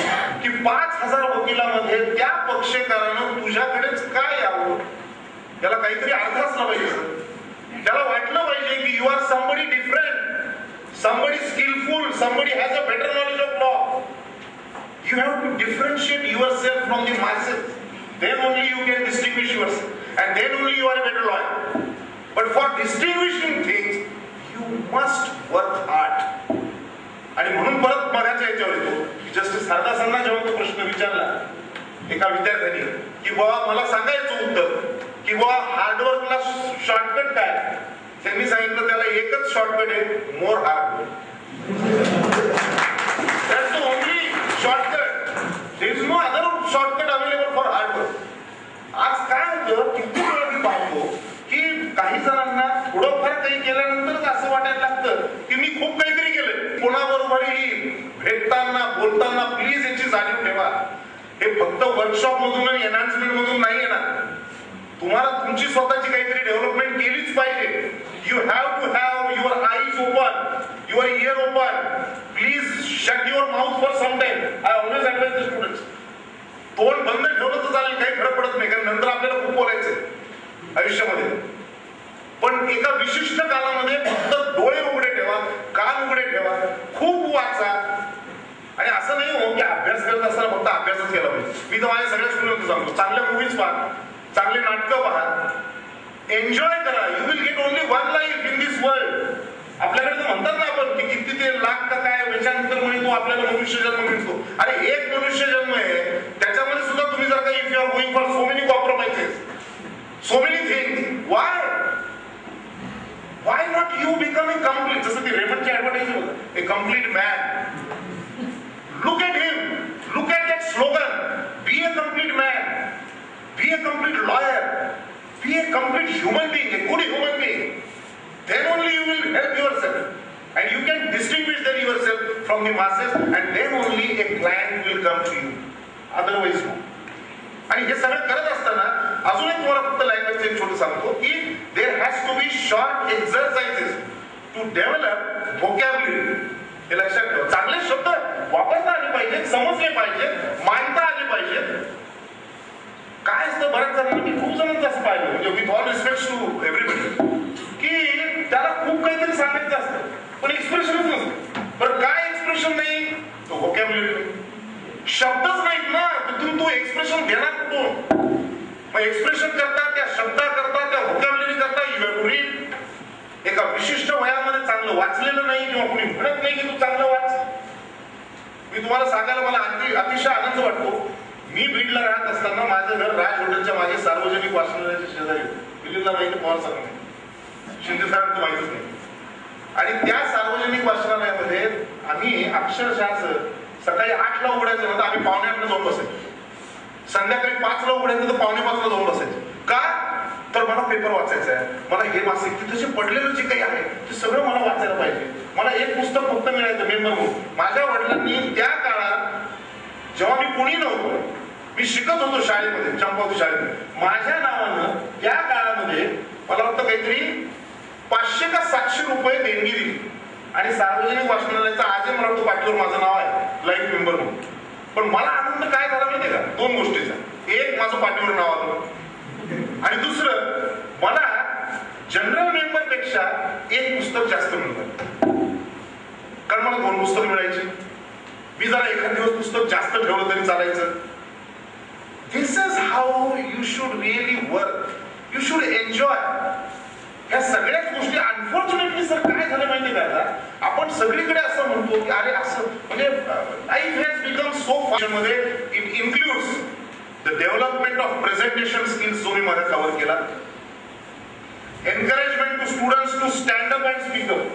की 5000 वकिलामध्ये त्या पक्षकारानं तुझ्याकडेच काय यावं. त्याला काहीतरी अर्थ असला पाहिजे. त्याला वाटलं पाहिजे की you are somebody different, somebody skillful, somebody has a better knowledge of law. You have to differentiate yourself from the masses. Then only you can distinguish yourself, and then only you are a better lawyer. But for distinguishing things, you must work hard. आणि म्हणून परत मगाच्या याच्यावर येतो. जस्टिस हरदासांना जेव्हा तो प्रश्न विचारला एका विद्यार्थ्याने की बाबा मला सांगायचं उत्तर की बाबा हार्डवर्कला शॉर्टकट काय, त्यांनी सांगितलं त्याला एकच शॉर्टकट आहे, मोर hard work. That's the only shortcut. There is no other shortcut available for hard work. आज काय होतं किती वेळा मी पाहतो की काही जणांना थोडंफार काही केल्यानंतर असं वाटायला लागतं की मी खूप काहीतरी केलंय. कोणाबरोबरही भेटताना बोलताना प्लीज याची जाणीव ठेवा, हे फक्त वर्कशॉप मधून आणि एनहान्समेंट मधून नाही येणार. तुम्हाला तुमची स्वतःची काहीतरी डेव्हलपमेंट केलीच पाहिजे. You have to have your eyes open, your ear open. Please shut your mouth for some time. I always advise the students, तोंड बंद ठेवलं तर चालेल, काही फरक पडत नाही, कारण नंतर आपल्याला खूप बोलायचंय आयुष्यामध्ये. पण एका विशिष्ट कालामध्ये फक्त डोळे उघडे ठेवा, कान उघडे ठेवा, खूप वाचा. आणि असं नाही हो की अभ्यास करत असताना फक्त अभ्यासच केला पाहिजे. मी तर माझ्या सगळ्या स्टुडंटला सांगतो चांगल्या मूवीज पहा, चांगले नाटकं पहा, एन्जॉय करा. You will get only one life in this world. आपल्याकडे तर म्हणतात ना आपण की किती ते लाख का काय वेशांतर मिळतो आपल्याला मनुष्य जन्म मिळतो. अरे एक मनुष्य जन्म आहे, त्याच्यामध्ये सुद्धा तुम्ही जर का if you are going for so many compromises, so many things, why not you become a complete. जसं ती रेमंडची ऍडव्हर्टाइज होतं, a complete man. Look at him, look at that slogan, be a complete man, be a complete lawyer, be a complete human being, a good human being. Then only you will help yourself and you can distinguish then yourself from the masses, and then only a client will come to you, otherwise no. आणि हे सगळं करत असताना अजून एक तुम्हाला फक्त लँग्वेजचं एक छोटं सांगतो की there has to be short exercises to develop vocabulary. हे लक्षात ठेवा. चांगले शब्द वापरता आले पाहिजे, समजले पाहिजे, मांडता आले पाहिजे. काय असतं बऱ्याच जणांना, मी खूप जणांचं असं पाहिलं, म्हणजे with all respect to everybody, की त्याला खूप काहीतरी सांगायचं असतं पण एक्सप्रेशनच नसतं. बरं काय एक्सप्रेशन नाही? तो व्होकॅब्युलरी. शब्दच नाहीत ना, तर तू एक्सप्रेशन घेणार कुठून? मग एक्सप्रेशन करता, त्या शब्दा करता, त्या व्होकॅब्युलरी करता यू हॅव टू रीड. एका विशिष्ट वयामध्ये चांगलं वाचलेलं नाही किंवा कोणी म्हणत नाही की तू चांगलं वाच. मी तुम्हाला सांगायला मला अतिशय आनंद वाटतो. मी बीडला राहत असताना माझं घर राज हॉटेलच्या मागे सार्वजनिक वाचनालयाच्या शेजारी होतं. दिल्लीला माहिती पवार साहेब, शिंदे साहेबांचं माहितीच नाही. आणि त्या सार्वजनिक वाचनालयामध्ये आम्ही अक्षरशः सकाळी 8ला उघडायचं ना तर आम्ही 7:45ला जाऊन बसायचो. संध्याकाळी 5ला उघडायचं तर 5:45ला जाऊन बसायचो. का? तर मला पेपर वाचायचा आहे, मला हे मासिक तिथे जे पडलेलं जे काही आहे ते सगळं मला वाचायला पाहिजे. मला एक पुस्तक फक्त मिळायचं मेंबर म्हणून. माझ्या वडिलांनी त्या काळात जेव्हा मी कोणी नव्हतो, मी शिकत होतो शाळेमध्ये, चंपावती शाळेमध्ये, माझ्या नावानं त्या काळामध्ये मला वाटतं काहीतरी 500 का 700 रुपये देणगी दिली. आणि सार्वजनिक वाचनालयाचा आजही मला वाटतं पाठीवर माझं नाव आहे लाईफ मेंबर म्हणून. पण मला आनंद काय झाला माहितीये का? 2 गोष्टीचा. एक, माझं पाठीवर नाव आलं, आणि दुसरं, मला जनरल मेंबर पेक्षा एक पुस्तक जास्त मिळतं. कारण मला 2 पुस्तकं मिळायची. मी जरा एखाद दिवस पुस्तक जास्त ठेवलं तरी चालायचं. This is how you should really work. You should enjoy. ह्या सगळ्याच गोष्टी अनफॉर्च्युनेटली सर काय झालं माहिती का, आपण सगळीकडे असं म्हणतो की अरे असं, म्हणजे life has become so fast मध्ये. It includes the development of presentation skills, जो मी माझा कव्हर केला. Encouragement to students to stand up and speak up.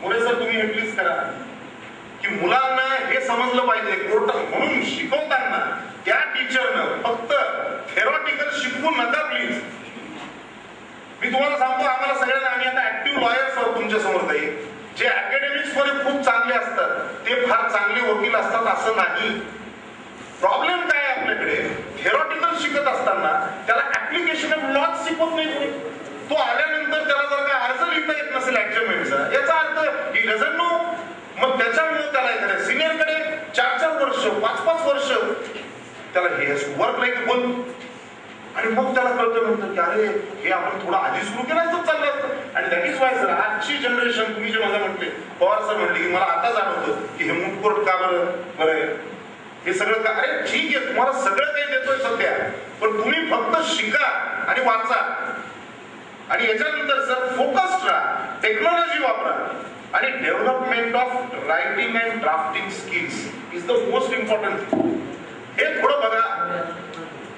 More sir तुम्ही हे प्लीज करा की मुलांना हे समजलं पाहिजे. कोर्ट म्हणून शिकवताना त्या टीचरनं फक्त थेरॉटिकल शिकवू नका प्लीज. मी तुम्हाला सांगतो, आम्हाला सगळ्यांना, आम्ही आता ऍक्टिव्ह लॉयर्स आहोत तुमच्या समोर काही, जे अकॅडमिक्स मध्ये खूप चांगले असतात ते फार चांगले वकील असतात असं नाही. प्रॉब्लेम काय आहे आपल्याकडे, थेरॉटिकल शिकत असताना त्याला ऍप्लिकेशन ऑफ लॉ शिकवत नाही. तो आल्यानंतर त्याला जर का अर्ज लिहिता येत नसेल ऍक्झामिनचा, याचा अर्थ ही डझंट नो. मग त्याच्यामुळे त्याला एखाद्या सिनियरकडे 4-4 वर्ष 5-5 वर्ष त्याला हे वर्क लाईक बोल. आणि मग त्याला कळतं नंतर की अरे हे आपण थोडं आधी सुरू केलं तर चाललं असतं. आणि दॅट इज वाय सर आजची जनरेशन, तुम्ही जे मला म्हटले, पवार सर म्हटले की मला आता जाणवतं की हे मूट कोर्ट का बरं आहे, हे सगळं का. अरे ठीक आहे, तुम्हाला सगळं काही देतोय सध्या, पण तुम्ही फक्त शिका आणि वाचा. आणि याच्यानंतर सर फोकस्ड राहा, टेक्नॉलॉजी वापरा, आणि development of writing and drafting skills is the most important thing. हे थोडं बघा.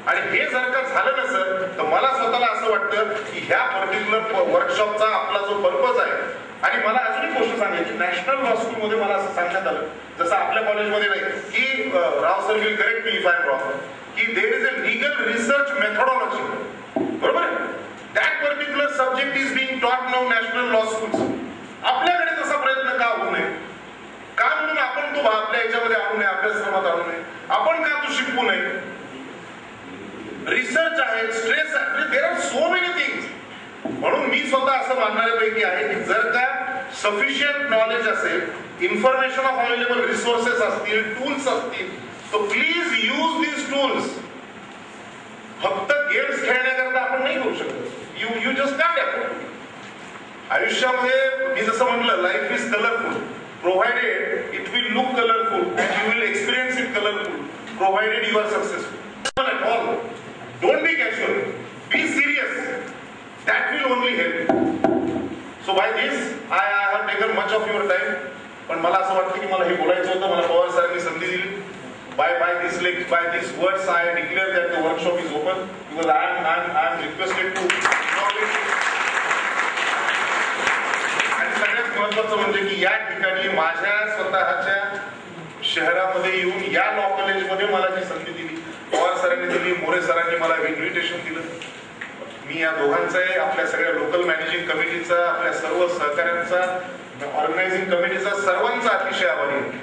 आणि हे जर का झालं ना सर, तर मला स्वतःला असं वाटतं की ह्या पर्टिक्युलर वर्कशॉपचा आपला जो पर्पज आहे. आणि मला अजून एक गोष्ट सांगायची, नॅशनल लॉ स्कूल मध्ये मला असं सांगण्यात आलं, जसं आपल्या कॉलेजमध्ये नाही की Rao sir will correct me if I am wrong, की there is a legal research methodology. बरोबर आहे? That particular subject is being taught now national law schools. आपल्याकडे तसा प्रयत्न का होऊ नये? का म्हणून आपण तो आपल्या याच्यामध्ये आणू नये, अभ्यासक्रमात आणू नये? आपण का तो शिकवू नये? रिसर्च आहे, स्ट्रेस आहे, there are so many things. म्हणून मी स्वतः असं मानणाऱ्यापैकी आहे की जर का सफिशियंट नॉलेज असेल, इन्फॉर्मेशन ऑफ अवेलेबल रिसोर्सेस असतील, टूल्स असतील, तर प्लीज यूज दीज टूल्स. फक्त गेम्स खेळण्याकरता आपण नाही करू शकत. You just can't afford. आयुष्यामध्ये मी जसं म्हटलं, life is colourful provided it will look colourful and you will experience it colourful provided you are successful. At all. Don't be casual. Be serious. That will only help. So by this, I have taken much of your time. पण मला असं वाटतं की मला हे बोलायचं होतं, मला पवार सरांनी संधी दिली. By these words, I declare that the workshop is open because I am requested to. आणि सगळ्यात महत्त्वाचं म्हणजे की या ठिकाणी माझ्या स्वतःच्या शहरामध्ये येऊन या लॉ कॉलेजमध्ये मला जी संधी दिली, पवार सरांनी दिली, मोरे सरांनी मला इन्व्हिटेशन दिलं. मी या दोघांचाही, आपल्या सगळ्या लोकल मॅनेजिंग कमिटीचा, आपल्या सर्व सहकाऱ्यांचा, ऑर्गनायझिंग कमिटीचा, सर्वांचा अतिशय आभारी आहे.